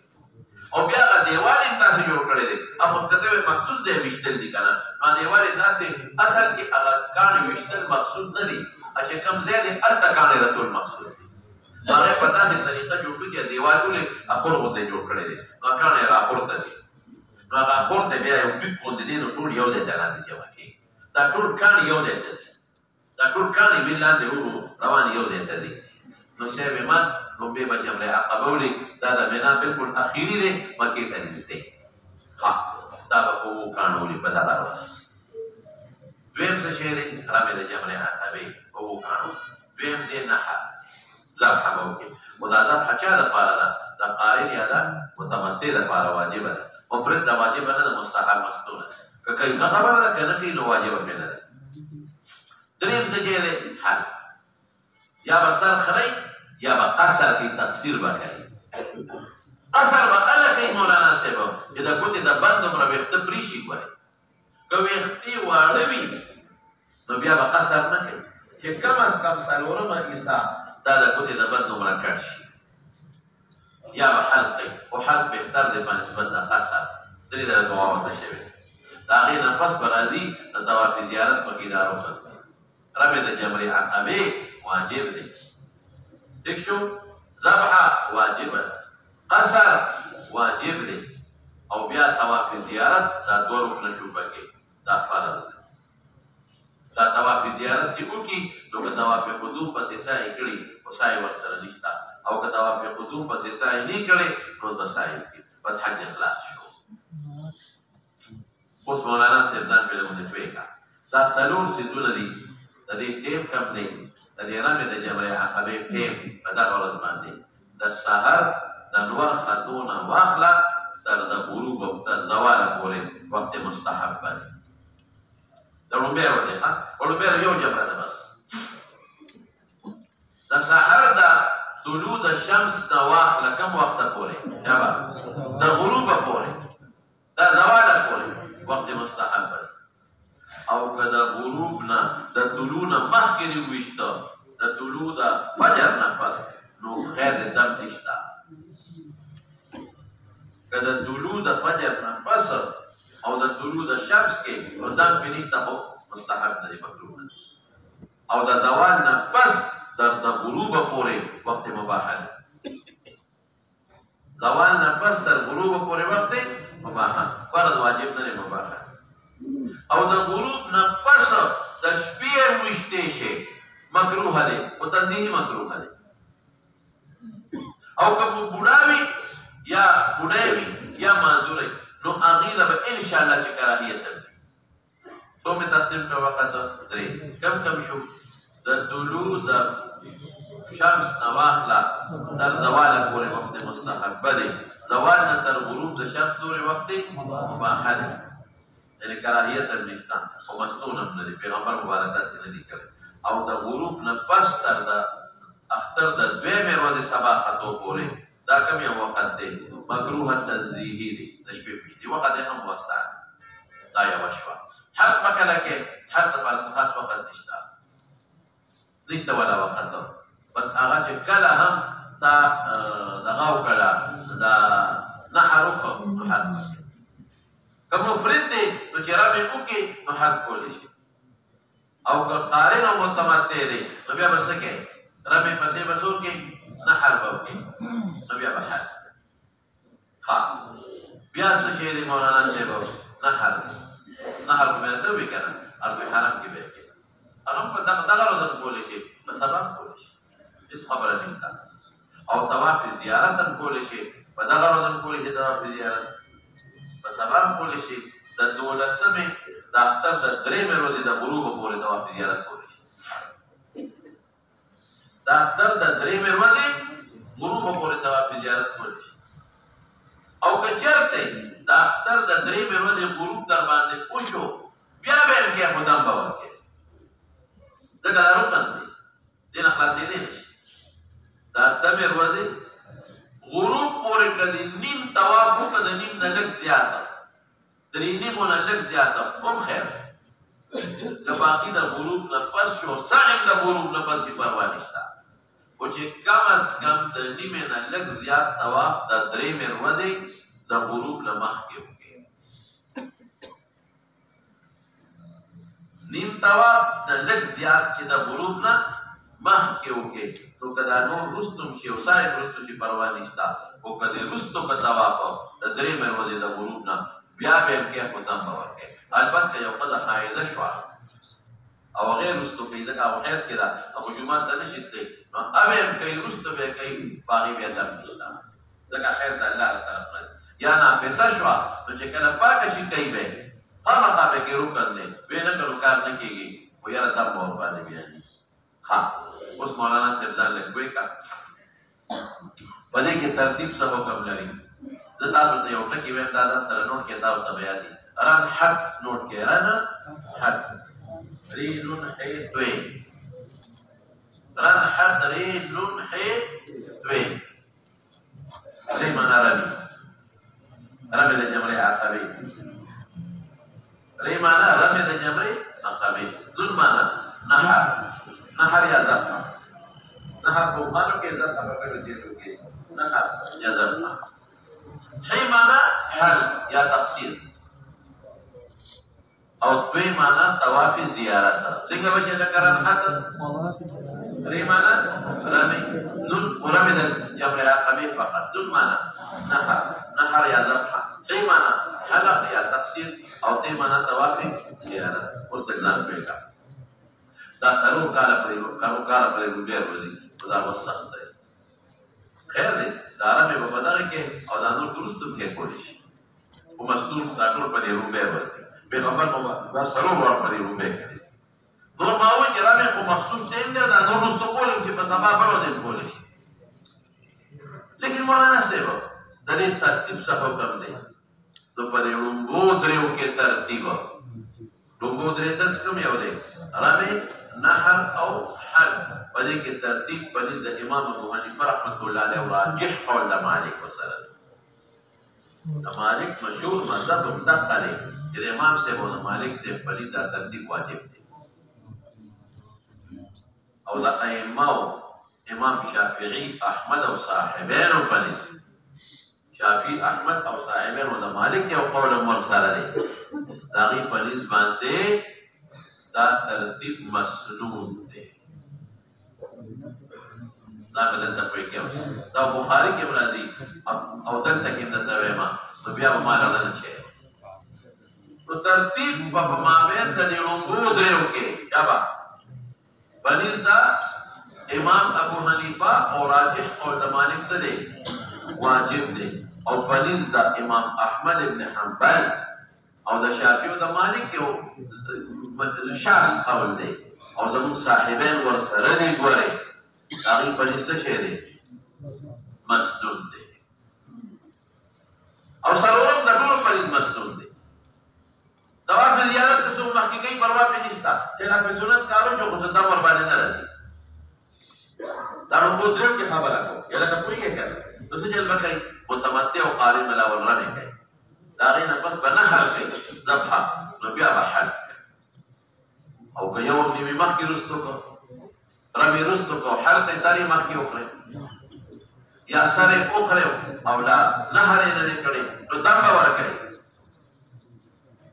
او بیا هغه دیوال یې تاسې جوړ کړی دی خو ته ته مقصود دی ویشتل دي که نه نو دیوال یې داسې اصل کې هغه کاڼي ویشتل مقصود نه دي چې کوم ځای دی هلته کاڼي راتول مقصود دي هغه په داسې طریقه جوړ کړي چې دیوال ولې اخور غوندې جوړ کړی دی نو کاڼي هغه اخور ته ځي نو هغه اخور ته بیا یو ډیک غوندې دی نو ټول یو ځای ته لاندې جمع کېږي دا ټول کاڼي یو ځای ته ځي دا ټول کاڼي مې لاندې ورو روان یو ځای ته ځي نو شیب ایمان لومبې به جمرې عقبه وړي دا د مینا بلکل اخري دی مکې ته نږدې ښه دا به په اوو کاڼو وړي په دغه ورځ دویم څه شی دی رمې د جمرې عقبې په اوو کاڼو دویم دی نحر ذبحه به وکړي خو دا ذبحه چا دپاره ده د قارن یا ده متمتع دپاره واجبه ده مفرد ده واجبه نه ده مستحب مسنونه که کوي ښه خبره ده که نه کوي نو واجبه پرې نه ده دریم څه شی دی حل یا به سر خرئ یا به قصر کې تقصیر به کوي قصر به هله کوي مولانا صاحب چې د ګوتې د بند دومره ویښته پرې شي ګورئ که ویښتې واړه وي نو بیا به قصر نه کوي چې کم از کم څلورمه حصه دا د ګوتې د بند دومره کټ شي یا به حلق کوي خو حلق بهتر دی په نسبت د قصر درې درجه ورته شوی د هغې نه پس به راځي د طواف زیارت په کې دا رخصت رمې د جمرې عقبې واجب دی ټیک شو ذبحه واجبه ده قصر واجب دی او بیا طواف زیارت دا دوه رکنه شو پکې دا فرض دی دا طواف زیارت چې وکړي نو که طواف قدوم پسې سعی کړي نو سعی ورسره نشته او که طواف قدوم پسې سعی نه کړي نو به سعی وکړي بس حج خلاص شو اوس مولانا صاحب دا مې وکړه دا څلور څیزونه دي د دې ټیم کم دی د دې رمې د جمرې عقبې ټیم په دغه ورځ باندې د سحر د نور خطونه واخله تر د غروب او تر زواله پورې وخت مستحب باندې د لومبې ورځې ښه لومبې یو جمره ده بس د سحر د طلوع د شمس نه واخله کوم وخت پورې شابه د غروب پورې د زواله پورې وخت مستحب باندې او که د غروب نه د طلوع نه مخکې دې وویشته د طلوع د فجر نه پس نو خیر د دم نشته که د طلوع د فجر نه پس او د طلوع د شمس کې نو دم پې نشته خو مستحب نه دی مکروه نه او د زوال نه پس تر د غروب پورې وخت مباح دی زوال نه پس تر غروب پورې وخت مباح فرض واجب نه دی مباح او د غروب نه پس د شپې ویشتې شي مکروه دی او تنزیهي مکروه دی او که بوډا وي یا بوډۍ وي یا معذوره نو هغې له به انشاءالله چې کراهیت وي څو مې تقسیم کړه وخت درې کم کم شو د طلوع د شمس نه واخله تر زواله پورې وخت مستحبه دی زوال نه تر غروب د شمس پورې وخت مباحه دی یعنې کراهیت هم نشته خو مستون هم نه دی پیغمبر مبارک داسې نه دي کړی او د غروب نه پس تر د اختر د دویمې ورځې سبا خطو پورې دا کوم یو وخت دی مکروه تنزیهي دی د شپې ویشتې وخت یې هم وسع دا یوه شوه حج په کله کې حج دپاره څه خاص وخت نشته نشته ولا وخت بس هغه چې کله هم تا دغه وکړه دا نحر وکړه نو حج که مفرد دی نو چې رمې وکړي نو حج کولی شي او که قارن او متمتع دی نو بیا به څه کوي رمې پسې به څه وکړي نحر به وکړي نو بیا به حج ښه بیا څه شی دی مولانا صاحب نحر نحر خو مې راته ووایي که نه ارض حرم کې به یې کوي هغه هم په دغه ورځ کولی شي په سبا هم کولی شي هېڅ خبره نشته او طواف زیارت هم کولی شي په دغه ورځ هم کولی شي طواف زیارت په سبا هم کولی شي د 12مې د اختر د 3مې ورځې د غروب پورې طواف زیارت کولی شي د اختر د 3مې ورځې غروب پورې طواف زیارت کولی شي او که چېرته د اختر د 3مې ورځې غروب در باندې وشو بیا به یې کې خو دم به ورکړي ځکه دا رکن دی دې نه خلاصېدی نه شي د 8مې ورځې غروب پورې که د نیم طواف وکړه د نیم نه لږ زیاته 3 نیمو نه لږ زیاته هم خیر که باقي د غروب نه پس شو صاحب د غروب نه پس یې پروا نشته خو چې کم از کم د نیمې نه لږ زیات طواف د 3مې ورځې د غروب نه مخکې وکړي نیم طواف د لږ زیات چې د غروب نه مخکې وکړي نو که دا نور وروسته هم شي او صاحب وروسته شي پروا نشته خو که د وروسته په طواف د 3مې ورځې د غروب نه بیا به یې کې خو دم به ورکړي البته یو ښځه حایضه شوه او هغې وروسته کوي ځکه هغه حیض کې ده هغه جومات ته نه شي تللی نو هغه یې کوي وروسته به یې کوي په هغې بیا دم نشته ځکه حیض د الله له طرف نه یا نافظه شوه نو چې کله پاکه شي کوي به یې خامخا به کې رکن دی ویې نه کړو کار نه کېږي خو یاره دم به ورباندې بیا دي ښه اوس مولانا صاحب ځان لږ ګوی کړه په دې کې ترتیب څه حکم لري زه تاسو ته یو ټکي وایم دا ځان سره نوټ کړئ تاسو ته به یاد وي رن حد نوټ کړئ رن حد ریلون حی دویم رن حد ریلون حی دویم درې معنا رمي رمي د جمرې عقبې درې معنا رمي د جمرې عقبې ذل معنا نحر نحر یا ذبح نحر په قانون کې ذبح په کړو کې نحر یا ذبح حی معنا حل یا تقصیر او دوی معنا طواف زیارت څنګه بچی لکران حق ری معنا رمی نون رمی د جمع عقبی فقط نون معنا نحر یا ذبح ری معنا حلق یا تقصیر او تی معنا طواف زیارت مستقزان پیدا دا سلو کالا پر روبیر وزی دا وسخت دی خیر دی دا رمی بپداغی که او دا نور درستم که کولیشی و مستور دا نور پر روبیر وزی پیغمبر دا سلو ور پر روبیر کردی نور ماوی که رمی خو مخصوص دیم دی دا نور رستو کولیم که پس ابا بروزیم کولیشی لیکن مولانا سیبا دا دی ترتیب سخو کم دی دو پر رنگو دریو که ترتیب رنگو دری ترس کم یو دی رمی نحر او حل پدې کې ترتیب پدې د امام ابو حنیفه رحمۃ اللہ علیہ او راجح قول د مالک وسره د مالک مشهور مذهب مطلق دی چې امام صاحب او مالک سے پدې دا ترتیب واجب دی او د ائمه امام شافعی احمد او صاحبین پدې شافعی احمد او صاحبین او د مالک یو قول مرسل دی داغي پدې باندې دا ترتیب مسنون دی دا بدلته کوي کې دا بخاری کې مرادي او دلته کې د تویما نو بیا به مال نه چي نو ترتیب په مابین د نیونګو درو کې یابا بنی دا امام ابو حنیفه او راجح او د مالک سره واجب دی او بنی دا امام احمد ابن حنبل او د شافعی او د مالک یو شخص قول دی او زمون صاحبین ورسره دي ګوره هغه په دې څه شی دی مسنون دی او سرورم د ټول په دې مسنون دی طواف زیارت څه مخکې کوي پروا پې نشته چې لا په سنت کارو جو خو دا ور باندې نه راځي دا نو په درو کې خبره کوي یلا ته پوری کې کړه نو څه چل بکای متمتع او قارن ملا ورنه کوي دا غي نه پس په نحر کوي ذبح نو بیا به حل او که یو نیمه مخکې رستو کو رمی رستو کو حلقه ساری مخکې وکړي یا سره وکړي او لا نهر یې نه کړي نو دم به ورکړي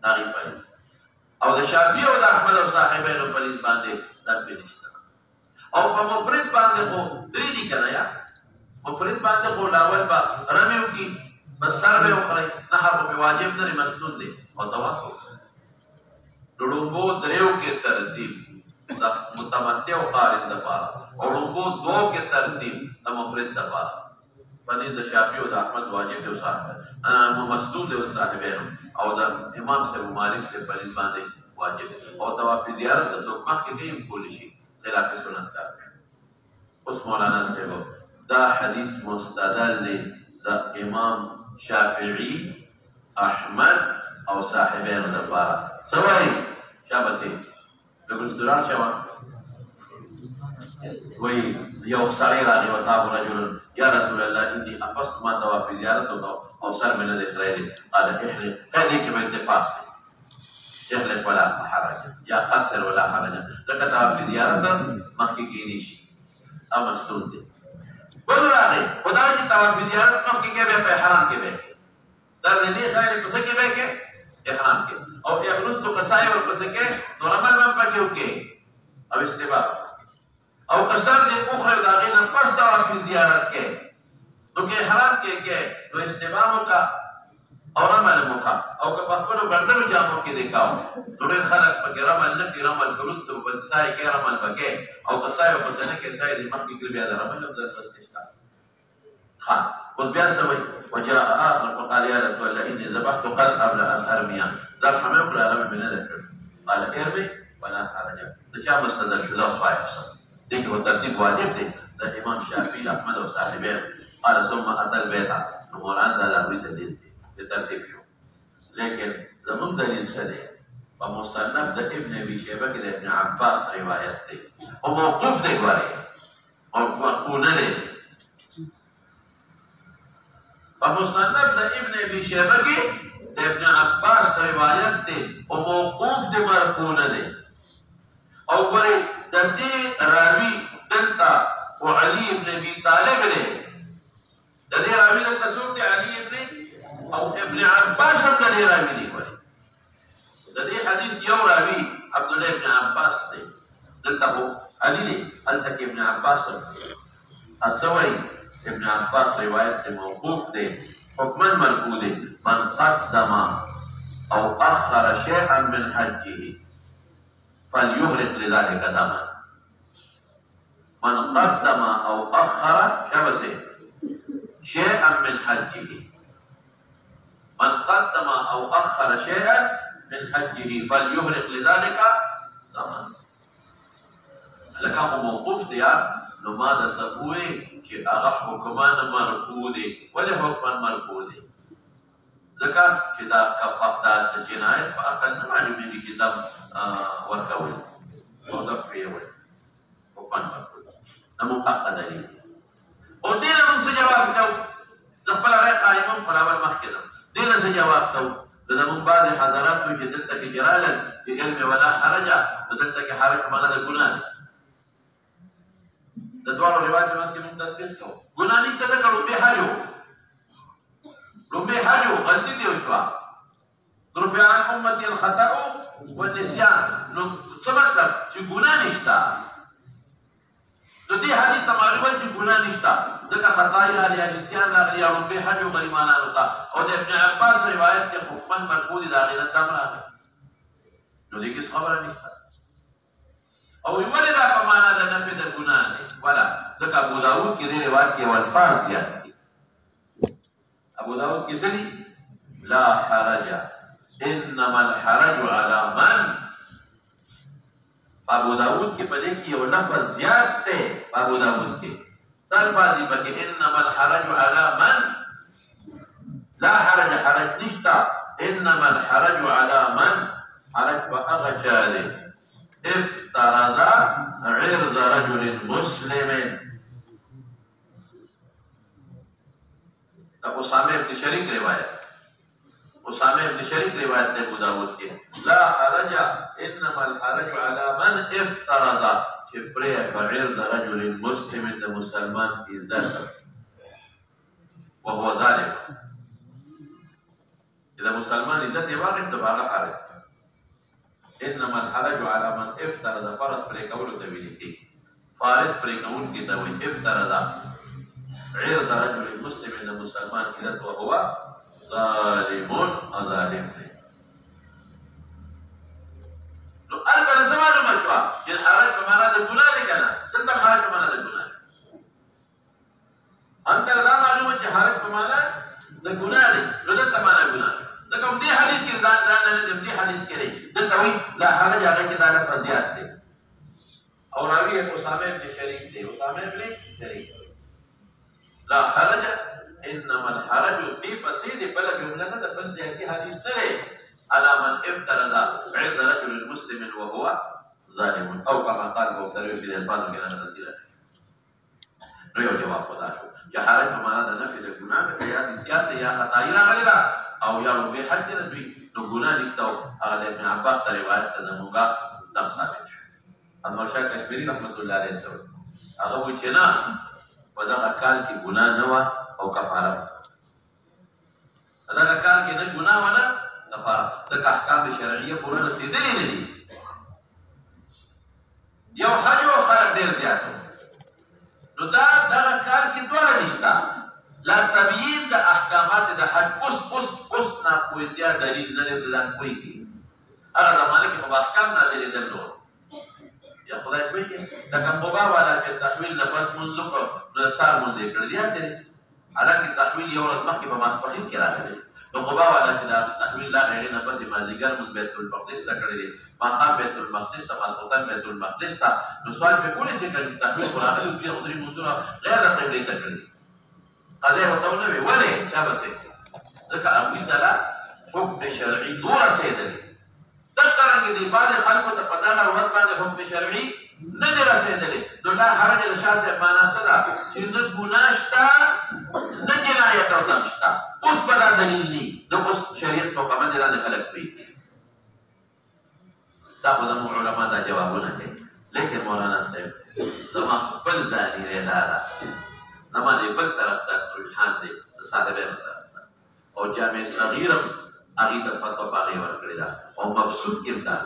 داغي پرې او د شافعي او د احمد او صاحبینو په لیست باندې داسې نشته او په مفرد باندې خو درې دي کنه یا مفرد باندې خو لاول به رمی وکړي بس سر به وکړي نهر په واجب نه مسنون دي او توقع لړومبو دریو کې ترتیب د متمتع او قارن د پاره او لړومبو دو کې ترتیب د مفرد د پاره باندې د شافعي او د احمد واجب او صاحب مسنون او صاحبینو او د امام صاحب مالک سے پرې باندې واجب او طواف زیارت د څوک مخکې کوي کول شي خلاف سنت کار اوس مولانا صاحب دا حدیث مستدل د امام شافعي احمد او صاحبینو د پاره سوای شابسي لګل ستران شوا وای یو سړی راځي وتا رجل یا رسول الله اني اقصد ما طواف زیارت او سر من الاسرائيلي قال احلق هذه كما اتفاق احلق ولا حرج يا قصر ولا حرج لك طواف زیارت مخکې کېږي شي اما ستون دي بل راغی خدای دې طواف زیارت مخکې کې به احرام کې به در دې خیر په څه کې به کې احرام کې او یغرستو قصای ور پس کې نو عمل من پکې وکي او استباب او قصر دې اخر داغین پس طواف زیارت کې نو کې احرام کې نو استباب کا اور عمل موکا او که په خپل ګردلو جامو کې دیکاو نو ډېر خلک پکې رمل نه کې رمل ګرستو پس سای کې رمل پکې او قصای پس نه کې سای دې مخکې کې بیا رمل د نشتا ها اوس بیا سوي وجاء اخر فقال يا رسول الله اني ذبحت قبل ان ارمي ذبح من رمي من ذكر قال ارمي ولا حرج تجا مستدل شو لا خايف دي کې ترتیب واجب دی د امام شافعي احمد او صاحبین قال ثم اتى البيت مراد د امر دلیل دی ترتیب شو لیکن زمون دلیل څه دی په مصنف د ابن ابي شيبه کې د ابن عباس روایت دی او موقوف دی غواړي او کو نه دی په مصنف د ابن ابي شيبه کې د ابن عباس روایت دی او موقوف دی مرفوع نه دی او ګوري د دې راوي دلته او علي ابن ابي طالب دی د دې راوي له څوک دی علي ابن او ابن عباس هم د دې راوي دي ګورې د دې حدیث یو راوي عبدالله ابن عباس دی دلته خو علي دی هلته کې ابن عباس هم دی اسوی ابن عباس روایت دی موقوف دی حکما مرفوع دی من قدم او اخر شيئا من حجه فليغرق لذلك دما من قدم او اخر شبسه شيئا من حجه من قدم او اخر شيئا من حجه فليغرق لذلك دما لکه خو موقوف دی نو ما درته ووایې چې هغه حکمان مرفوع دی ولې حکمان مرفوع دی ځکه چې دا جنایت په عقل نه معلومېږي چې دم ورکول او دم پرېول حکمان مرفوع دا مونږ حق دلیل او دې نه مونږ څه جواب کوو زه خپله رایه قایم هم برابر مخکې ځم دې نه څه جواب کوو د زمونږ بعضې حضرات وایي چې دلته کې چې رالل چې علم ولا حرجه نو دلته کې حرج معنا د ګناه دی د دواړو روایت مخکې موږ تطبیق کوو ګناه نشته ځکه لومبې حج و لومبې حج و غلطي دې وشوه رفع عن امتي الخطأ والنسيان نو څه مطلب چې ګناه نشته نو دې حدیث ته معلومه چې ګناه نشته ځکه خطا یې راغلی یا نسیان راغلی یا لومبې حج و غریبانانو ته او د ابن عباس روایت چې حکما مرفوع دی د هغې نه دم راغلی نو دې کې خبره نشته او ولې دا په معنا د نفي د ګناه دی ولا ځکه ابو داود کې دې روایت کې والفاظ زیات دي ابو داود کې څه دي لا حرج انما الحرج على من ابو داود کې په دې کې یو لفظ زیات دی ابو داود کې څه الفاظ دي پکې انما الحرج على من لا حرج حرج نشته انما الحرج على من حرج په هغه چا دی افترض عرض رجل مسلم اسامه ابن شریک روایت اسامه ابن شریک روایت ہے ابو داود کے لا حرج انما الحرج على من افترض چفریه عرض رجل مسلم د مسلمان عزت وهو ظالم اذا مسلمان عزت واقع تو هغه حرج انما الحرج على من افترض فرض پر کول ته ویل کی فارض پر کول کی ته وی افترض عرض رجل مسلم د مسلمان عزت وهو ظالم ظالم نو الکل زمانه مشوا چې حرج په معنا د ګناه دی کنه دلته حرج په معنا د ګناه انت دا معلومه چې حرج په معنا د ګناه دی نو دلته معنا ګناه دا کوم دی حدیث کې دا نه دی حدیث کې دی دلته وی لا حرج هغه کې دا لفظ زیات دی او راوی اسامه ابن شریک دی اسامه ابن شریک لا حرج انما الحرج في فسيد بل جمله ده بل دي حديث نه على من افترض عند رجل مسلم وهو ظالم او كما قال ابو سعيد في الفاظ کې نه تدل نو یو جواب پتا شو چې حرج په معنا د نفي د ګناه کې یا زیات یا خطا یې راغلی دا او یا به حج نه دوی نو ګناه نشته هغه ابن عباس ته روایت ده موږ تم ثابت شو انور شاه کشمیری رحمت الله علیه هغه وایي چې نه په دغه کال کې ګناه نه و او کفاره دغه کال کې نه ګناه ولا کفاره دغه احکام شرعیه پوره رسیدلې نه دي یو حج او خلق ډیر زیاتو نو دا دغه کال کې ډول نشته لا تبیین د احکامات د حج اوس نه کوئی دلیل نه لري ځان کوئی کی هغه زمانه کې په احکام نازلې دل نور یا خدای دې دا کوم بابا والا چې تحویل د پس منځ کو سار مونږ کړی دی حالانکه تحویل یو ورځ مخکې په ماسپښین کې راغلی نو قبا والا چې دا تحویل لا هغې نه پسې مازدیګر مونځ بیت المقدس ته کړی دی ماښام بیت المقدس ته ماسخوتن بیت المقدس ته نو سوال پرې کولی چې کله تحویل خو راغلی دوی او درې مونځونه غیر د قبلې ته کړي دي قضیه ورته ونه وې ولې چا بسې ځکه هغوی ته لا حکم شرعي نور رسېدلی دغه رنګې دي بعضې خلکو ته په دغه ورځ باندې حکم شرعي نه دی رسېدلی نو لا حرج د شاه صاحب معنا څه ده چې نه ګناه شته نه جنایت او دم شته اوس به دا دلیل دي د اوس شریعت مکمل دی دا د خلک پرېږدي دا خو زموږ علما دا جوابونه کوي لیکن مولانا صاحب زما خپل ځاني دی دا ده زما د بل طرف ته رجحان دی د صاحبانو طرف ته او جامع صغیر هغه ته فتوا باغې ورکړې ده او مبسوط کې ده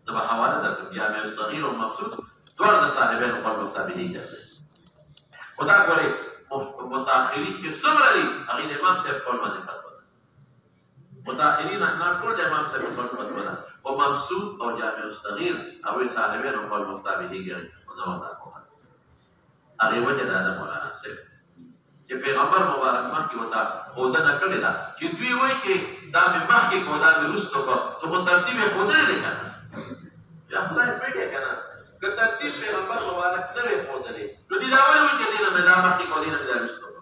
دا به حواله ده جامع صغیر او مبسوط دوه د صاحبانو خپل مطابقي ده خدا ګوري متأخرین کې څومره دي هغه د امام صاحب په باندې فتوا ده متأخرین احناف ټول د امام صاحب په فتوا ده او مبسوط او جامع صغیر او صاحبانو خپل مطابقي کوي او دا وضع کوي هغه وجه ده مولانا صاحب چې پیغمبر مبارک مخکې وتا خودنه کړې ده چې دوی وایي چې دا مې مخکې کو دا مې وروسته کو خو ترتیب یې ښودلی دی که نه یا خدای پوهېږي که نه که ترتیب پیغمبر مبارک نه وی ښودلی نو دوی دا ولې وایي چې دې نه مې دا مخکې کو دې نه مې دا وروسته کو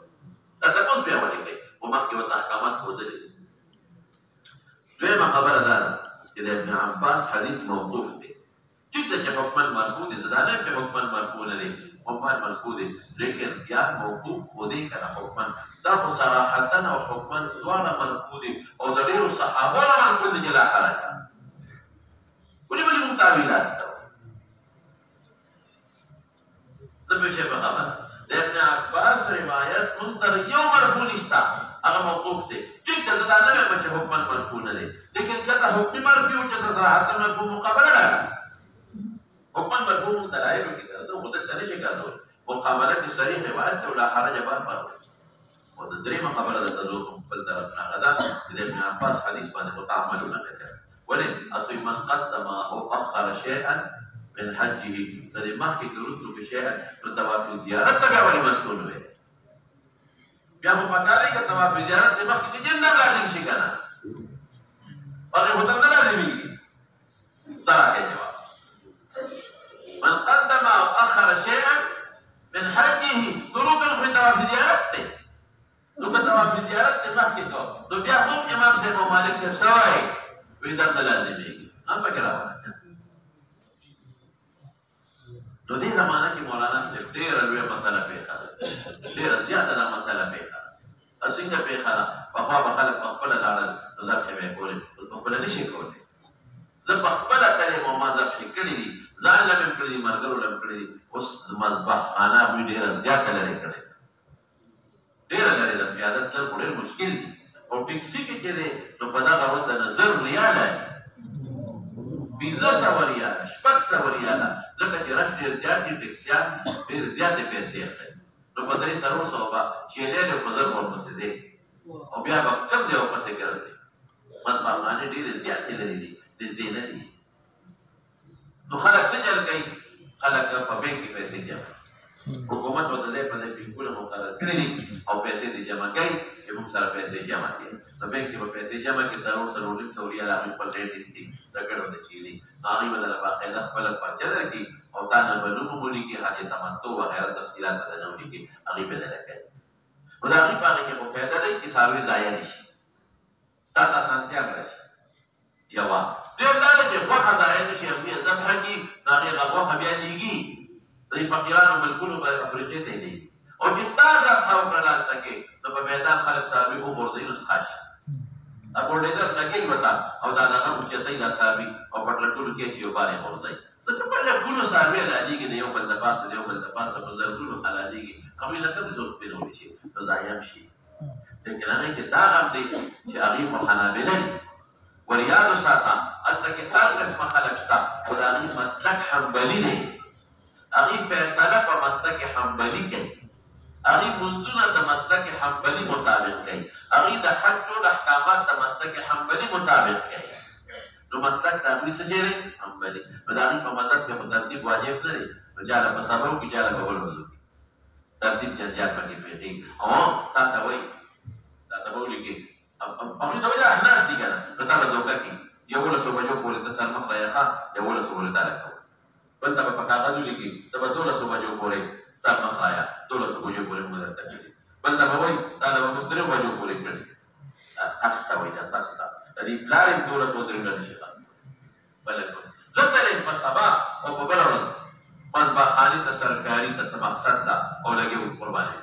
دا تپوس بیا ولې کوي خو مخکې ورته احکامات ښودلي دي دویمه خبره دا ده چې د ابن عباس حدیث موقوف دی ټیک ده چې حکمن مرفوع دی دا نه چې حکمن مرفوع نه دی حکمن مرفوع دی لیکن یا موقوف خو دی که نه حکمن دا خو صراحتا او حکمن دواړه مرفوع دي او د ډېرو صحابو نه منقول دي چې لا خرجه ولې به موږ تعویلات کوو نه پوهېږئ په خبره د ابن عباس روایت موږ سره یو مرفوع نشته هغه موقوف دی ټیک ده دا نه وایم چې حکمن مرفوع نه دی لیکن که دا حکمي مرفوع و چې صراحتا مرفوع مقابله راغله حکمن مرفوع موږ دلایلو کې ده خو دلته نشي کولی مقابله کې صریح روایت ته لا حرج بار بار او د درېیمه خبره ده تاسو خپل طرف نه هغه ده چې د ابن عباس حدیث باندې متعاملونه نه کوي ولې اصل من قدم او اخر شيئا من حجه د دې مخکې درود په شیئا نو طواف زیارت ته بیا ولې مسئول وي بیا خو پکاره کې طواف زیارت د مخکې کې جنت لازم شي که نه هغې خو ته نه لازمېږي دا راکړئ جواب من قدم او اخر شيئا من حجه درود په طواف زیارت ته نو که طواف زیارت ته مخکې کو نو بیا هم امام صاحب او مالک صاحب څه وایي وایي دا ته لازمېږي هم پکې راوړه نو دې زمانه کې مولانا صاحب ډېره لویه مسله پېښه ده ډېره زیاته دا مسله پېښه ده څنګه پېښه ده پخوا به خلک په خپله لاړل نو ذبحې به یې کولې اوس په خپله نشي کولی زه په خپله تلې مو ما ذبحې کړي دي ځان له مې هم کړي دي ملګرو له هم کړي دي اوس مذبح خانه بوی ډېره زیاته لرې کړې ده ډېره لرې ده پیاده تلل خو ډېر مشکل دي او ټیکسي کې چې دی نو په دغه ورته نه 1000 ریاله 1500 ریاله 600 ریاله ځکه چې رش ډېر زیات دي ټیکسیان ډېر زیاتې پیسې اخلي نو په 300 به چیلې دی په 1000 ورپسې دی او بیا به کوم ځای ورپسې ګرځي مذبحخانې ډېرې زیاتې لرې دي نږدې نه دي نو خلک څه چل کوي خلک په بینک کې پیسې جمع حکومت ورته دی په دې بینکونه مقرر کړي دي او پیسې دې جمع کوي چې موږ سره پیسې جمع دي نو بینک کې به پیسې جمع کړي 300 ریاله هغوی خپل ریټ ایستي د ګډو د چیلي نو هغوی به دله باقاعده خپله پرچه درکړي او تا نه به نوم ولیکي حج تمتع وغیره تفصیلات به دنه ولیکي هغوی به دله کوي نو د هغوی په هغې کې خو فایده دی چې څاروي ضایع نه شي تا ته اسانتیا به راشي یوه ډېر دا ده چې غوښه ضایع نه شي هغوی یې ذبحه کړي نو هغې هغه غوښه بیا لیږي د فقیرانو ملکونو به افریقې ته یې لیږي او چې تا ذبحه وکړه هلته کې نو په میدان خلک څاروي وغورځوي نو څښا شي دا بولډیزر لګوي ورته او دا دغه اوچتوي دا څاروي او په ټرکونو کې چې یو بار یې غورځوي ځکه په لږونو څاروي حلالېږي د یو بل د پاسه د یو بل د پاسه په زرګونو حلالېږي هغوی له کومې څوک پېژولی شي نو ضایع هم شي لیکن هغې کې دا غم دی چې هغوی خو حنابله دي ور یاد وساته هلته کې هر قسمه خلک شته خو د هغوی مسلک حنبلي دی هغوی فیصله په مسلک حنبلي کوي هغوی منځونه د مسلک حنبلي مطابق کوي هغوی د حج ټول احکامات د مسلک حنبلي مطابق کوي نو مسلک د هغوی څه شی دی حنبلي نو د هغوی په مذهب کې خو ترتیب واجب نه دی نو چاله په سبا وکړي چاله په بل وضو کړي ترتیب جنجال پکې پېښېږي او تا ته وایي تا ته به ولیکي هغوی ته وایي دا احناف دي که نه نو تا به دوکه کړي 11 بجو پورې ته سر مخ راایخه 11 پورې تا راکوه بل ته به په کاغذ ولیکي ته به 12 بجو پورې سر مخ رایا 12 بجو پورې موږ درته کړي بل ته به وایي دا به موږ 3 بجو پورې کړي تاسو ته وایي دا تاسو ته د دې پلار یې 12 نه شي بله زه تلې په سبا او په بله ورځ مذبحخانې ته سرکاري ته څه مقصد ده او لګې قرباني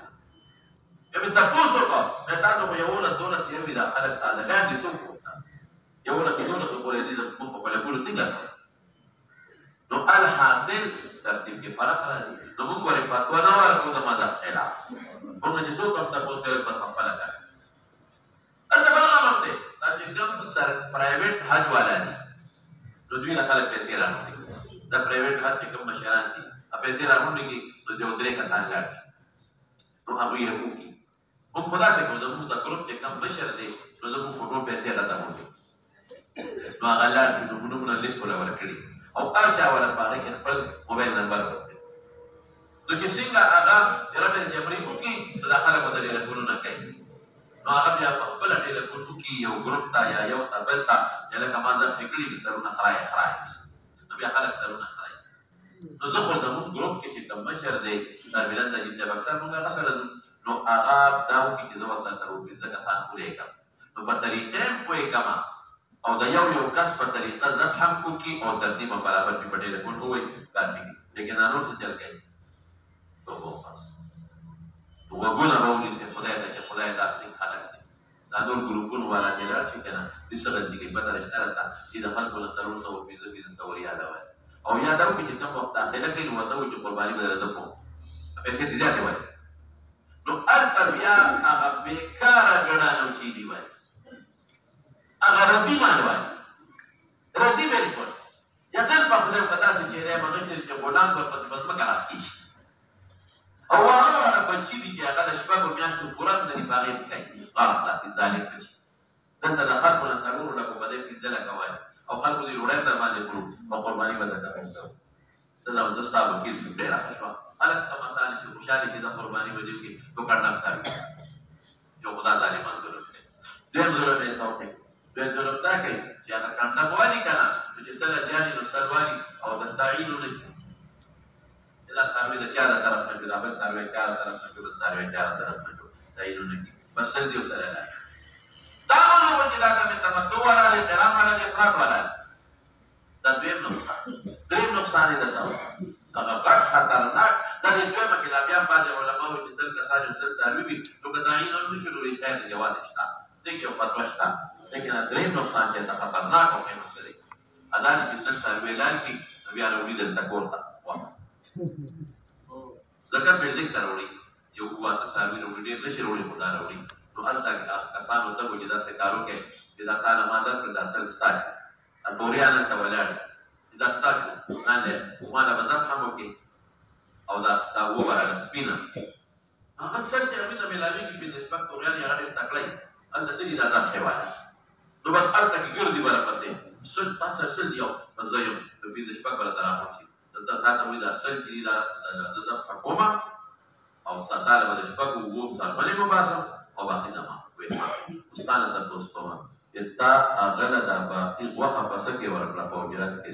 بیا مې تپوس وکړه بیا تاسو په 11 یوې دا خلک سادهګان دي څوک ورته 11 پورې دي موږ په بله پورې څنګه نو الحاصل ترتیب کې فرق راځي نو موږ ورې فتوا نه ورکړو د مذهب خلاف موږ چې څوک هم تپوس کوي په خپله کوي سر پرایویټ حج والا دي نو دوی نه خلک پیسې راغلي دا پرایویټ حج چې کوم مشران دي پیسې راغونډي کې نو یو درې کسان لاړ نو هغه یې وکړي هم خدا څخه کوم زموږ د ګروپ کې کم مشر دی نو زموږ فوټو پیسې راته وکړي نو هغه لاړ نو موږ لیست ولا ورکړي او هر چا ولا باندې کې خپل موبایل نمبر ورکړي نو چې څنګه هغه رابطه جمهوریت وکړي نو داخله په ټلیفونونه کوي نو هغه بیا په خپل ټلیفون وکړي یو ګروپ ته یا یو ته بل ته چې لکه ما دا فکرې کې سرونه خړای نو بیا خلک سرونه خړای نو زه خو زموږ ګروپ کې چې کوم مشر دی تربیلن د جیب اکثر موږ هغه سره نو هغه دا وکړي چې زه ورته سره وکړي ځکه سان پورې کړم نو په طریقې پوهې کړم او د یو کس په طریقه زه هم وکړي او ترتیب برابر پې په ټلیفون ووایي کار مې کړي لیکن نور څه چل کوي وګونه به ونیسي خدای ته چې خدای داسې خلک دي دا نور ګروپونه والا چې لاړ شي که نه دوی څه غلطي کوي پته رشته راته چې د خلکو له 300 ریاله وایي او یا دا وکړي چې کوم وخت داخله کوي نو ورته وایي چې قرباني به درته کوم پیسې دې زیاتې وایي نو هلته بیا هغه بېکاره ګډانو چیلي وایي هغه ردي مال وایي ردي بلکل یقین په خدای په داسې چهرې باندې چې غلام ورپسې په ځمکه راخکېږي او هغه بچي دي چې هغه د شپږو میاشتو پوره نه دي په هغې کوي غلط داسې ظالم بچي دلته د خلکو نه څلورو لکو په دې پنځه لکه وایي او خلکو دې ډوډۍ در باندې خورو او قرباني به درته کوو ته زه ستا وکیل شم ډېره ښه شوه هلک ته مثال چې خوشحالي کې د قرباني به دې وکړي تو کنډم ساوي جو خدا ظالمان ظلم کوي دویم ظلم یې ته وکړي دویم ظلم دا کوي چې هغه کنډم والي که نه نو چې سله جاني نو سل والي او د تعینونه دا څاروي د چا د طرف نه شو دا بل څاروی چا د طرف نه شو بل څاروی چا د طرف نه شو تعینونه کړي بس سل دې ورسره لاړ دا معنی وه چې دا د تمتع والا دی احرام والا دی افراط والا دی دا دویم نقصان دریم نقصان یې درته وکړه هغه غټ خطرناک دا د دویمه کې دا بیا بعضې علما وایي چې سل کسان یو سل څاروي وي نو که تعین هم نه شو نو شاید جواز شته دې کې یو فتوا شته لیکن دریم نقصان چې دا خطرناک او قیمت دی ادا دې چې سل څاروي لاړ کړي نو بیا راوړي دلته کور ته ځکه بلډینګ ته راوړي یو اووه اته څاروي راوړي ډېر نه شي راوړي خو دا راوړي نو هلته کسانو ته وایي چې داسې کار وکړئ چې دا تا نه ما درکړه دا سل ستا دي توریان هلته ولاړ چې دا ستا شو لاندې ما نه به ضبط هم وکړي او دا وبراله سپینه هغه څه چې هغوی ته مېلاوېږي بېنسبت توریان یې هغه ډېر تکړه وي هلته تلي دا ضبط حیوانات نو بس هلته کې ګرځي به راپسې سل تاسو سل یو بس زه یم نو بېنسبت به راته راغونډ شي تا ته وایي دا سل دي دا د ضبط حکومه او ساتاله به د شپږو اوو څرمنې وباسم او باقي نه ما وایي استانه تپوس کوم چې تا هغه له دا باقي غوښه په څه کې ورکړه په اجرت کې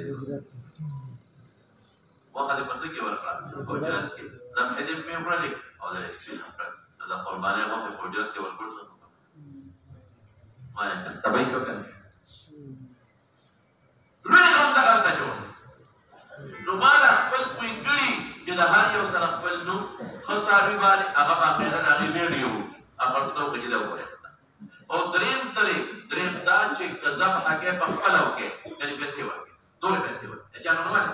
غوښه دې په څه کې ورکړه په اجرت کې ذبحې دې پرې وکړلې او د سپین هم کړه نو د قربانۍ غوښې په اجرت کې ورکړل څه وایي تبعي شو که نه لوی غم دغه ته جوړ نو ما دا خپل پوی کړي چې د هر یو سره خپل نوم ښه څاروي باندې هغه باقاعده د هغې ویډیو وکړي هغه ورته وکړي چې دا وګورئ او دریم دا چې که ذبحه کې په خپله وکړې یعنې پیسې ورکړې نورې پیسې ورکړې چا نه ونه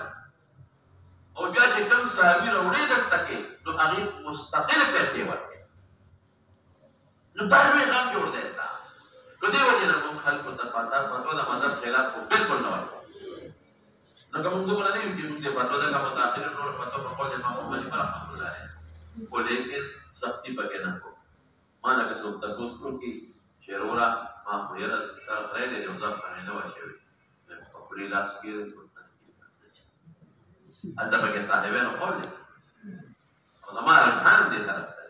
او بیا چې کوم څاروي راوړې دلته کې نو هغې مستقل پیسې ورکړې نو دا لوی غم جوړ دی دا نو دې وجې نه موږ خلکو ته فتوا د مذهب خلاف خو بلکل نه ورکړو ځکه موږ دومره نه یو چې موږ د فتوا ځکه متأخرین ټوله فتوا په قول امام محمد رحمة الله علیه خو لیکن سختي پکې نه کوو ما لکه څوک تپوس وکړي چې وروره ما خو یاره سره خدای دی یو ځل خو مې نه وه شوې په خولې لاس کې هلته پکې صاحبانو قول دی او زما رجحان دې طرف ته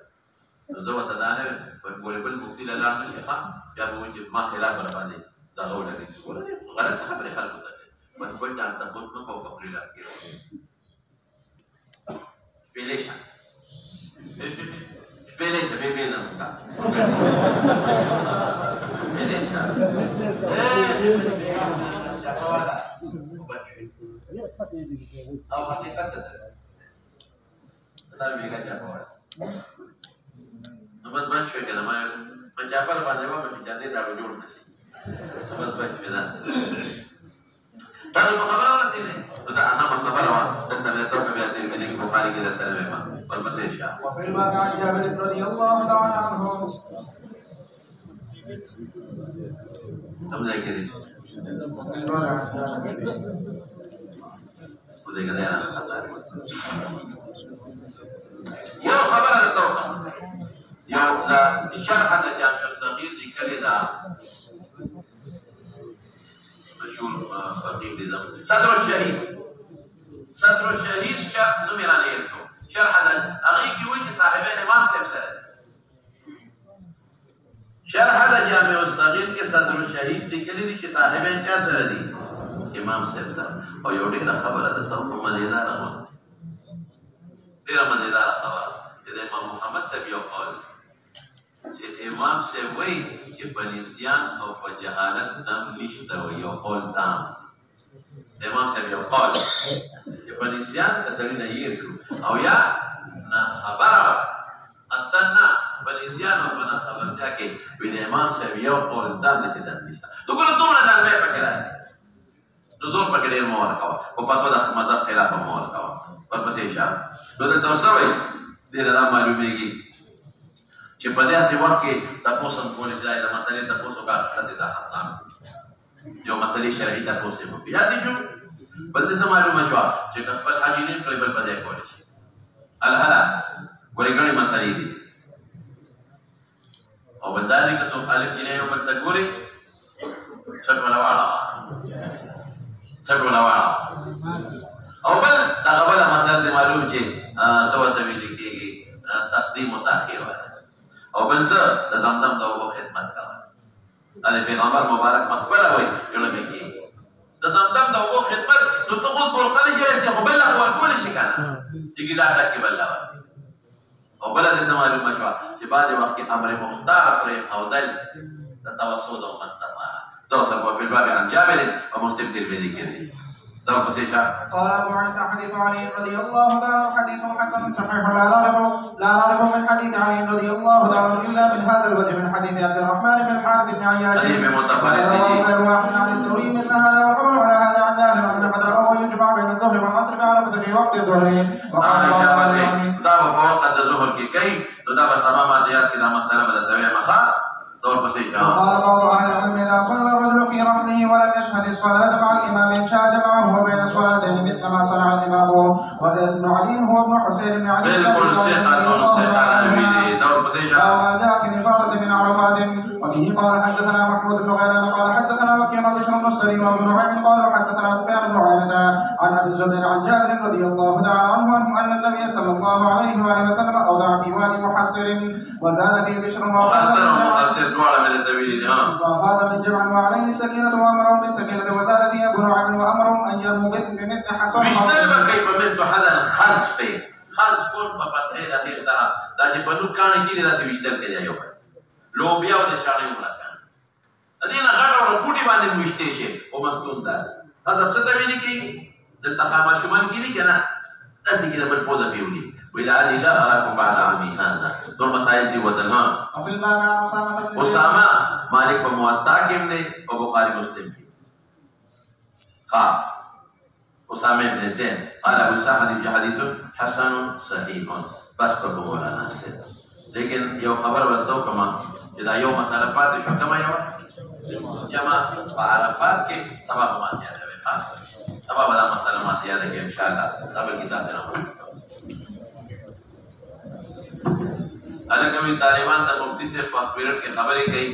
نو زه ورته دا نه ویم ګورې بل مفتي له لاړ نه شي ښه بیا به وایي چې ما خلاف ورباندې دغه ولري غلط خبرې خلکو ته بس بل چا تپوس نه کوو په خولې لاس کې شپېلې شه شپېلې شه بې نه مونږه شپېلې شه او حقیقت ته دا بیګا چاپوه نو بس بند شوی که نه ما چاپل باندې وم چې جاندې داړو جوړ نه شي بس بند شوی ده دا په خبره ورسېدې نو دا اهمه خبره وه دلته مې درته بیا ترمذي کې بخاري کې درته ویمه ورپسې شه وفي الباب عن جابر رضي الله تعالى عنه کوم ځای کې دی خو دې کده نه خطا یو خبره درته وکړم یو دا شرح د جامع الصغیر لیکلې ده مشهور فقيه دي صدر الشهيد شرح نوم یې رانه یې شرح د هغې کې وایي چې صاحبین امام صاحب سره شرح د جامع الصغیر کې صدر الشهید لیکلي دي چې صاحبین چا سره دي امام صاحب سره او یو ډېره خبره ده ته مزیداره وه ډېره مزیداره خبره چې د امام محمد صاحب یو قول چې امام صاحب وایي چې په نسیان او په جهالت دم نشته وایي یو قول تام امام صاحب یو قول چې په نسیان که سړي نه هېر کړو او یا نه خبره اصلا نه په نسیان او په ناخبرتیا کې وي د امام صاحب یو قول دا دی چې دم نشته نو ګوره دومره نرمۍ پکې راځي نو زور پکې ډېر مه ورکوه په فتوا د مذهب خلاف مه ورکوه ورپسې شه نو دلته ورته وایي ډېره دا معلومېږي چې په داسې وخت کې تپوس هم کولی شي د مسلې تپوس وکړه ښځې دا حسان یو مسلې شرعي تپوس یې وکړي یادې شو بل دې څه معلومه شوه چې که خپل حاجي نه کړی بل په ځای کولی شي الهله ګورې ګڼې مسلې دي او بل دا دی که څوک هلک جینۍ یو بل ته ګوري څټ وله واړوه او بل دغه بله مسله دې معلوم چې څه ورته ویلې کېږي تقدیم و تاخیر وایي او بل څه د دمدم د اوبو خدمت کوه دا د پیغمبر مبارک مقبره وایي جوړه مې کېږي د دمدم د اوبو خدمت نو ته خود برقه نه شې خو بل له خو ورکولی شي که نه چې ګیلاس ډکې بل له ورکړي او بله داسې معلومه شوه چې بعضې وخت کې امر مختار پرېښودل د توسط او امت لپاره توصل وفي الباب عن جابر ومسلم ترمذي كذي ضرب سيشا قال ابو عيسى حديث علي رضي الله تعالى حديث حسن صحيح لا نعرف من حديث علي رضي الله تعالى الا من هذا الوجه من حديث عبد الرحمن بن الحارث بن عياش غير واحد عن الثوري مثل هذا والقول على هذا عن ذلك ان قد رواه يجمع بين الظهر والعصر بعرفه في وقت الظهر وقال دا وقت الظهر كي دا بس تمام ديات كده مساله بدل تبع مخا دور بسيطة. وقال بعض أهل العلم إذا صلى الرجل في رحله ولم يشهد الصلاة مع الإمام شهد معه وبين الصلاتين مثل ما صنع الإمام وزيد بن علي هو ابن حسين بن علي بالكل صحة دور بسيطة. وما جاء في الإفاضة من عرفات وبه قال حدثنا محمود بن غيلان قال حدثنا وكيع بشر بن السليم وابن نعيم قال حدثنا سفيان بن عيينة عن أبي الزبير عن جابر رضي الله تعالى عنه أن النبي صلى الله عليه وآله وسلم أوضع في وادي محسر وزاد فيه بشر وأفاض من جمع وعليه السكينة وأمرهم بالسكينة وزاد فيها أبو نعيم وأمرهم أن يرموا بمثل حصى مشتبه كيف مثل هذا الخزف كون ففتحه الأخير سرا لكن بنوك كان كيلي ذا سيشتر كده يوم لوبيا وده شانه مركان أدينا غير ورقودي بعد المشتشة ومستون دار هذا ستويني كي التخامة شمان كيلي كنا تسي كده بالبودة فيولي ولعلي لا أراكم بعد عامي هذا دور مسائل دي وطنها وفي الباب عن أسامة مالك وموطا كمني وبخاري مسلم فيه أسامة بن زين قال أبو سعد حديث حسن صحيح بس بقول أنا سيد لكن يو خبر بلتو كما إذا يوم مسألة فاتش كما يوم جمع فعرفات كي سبب ما تياده سبب هذا مسألة ما تياده إن شاء الله قبل كتاب نمو अलग कभी तालिबान द मुफ्ती से पाक पीरियड की खबरें कही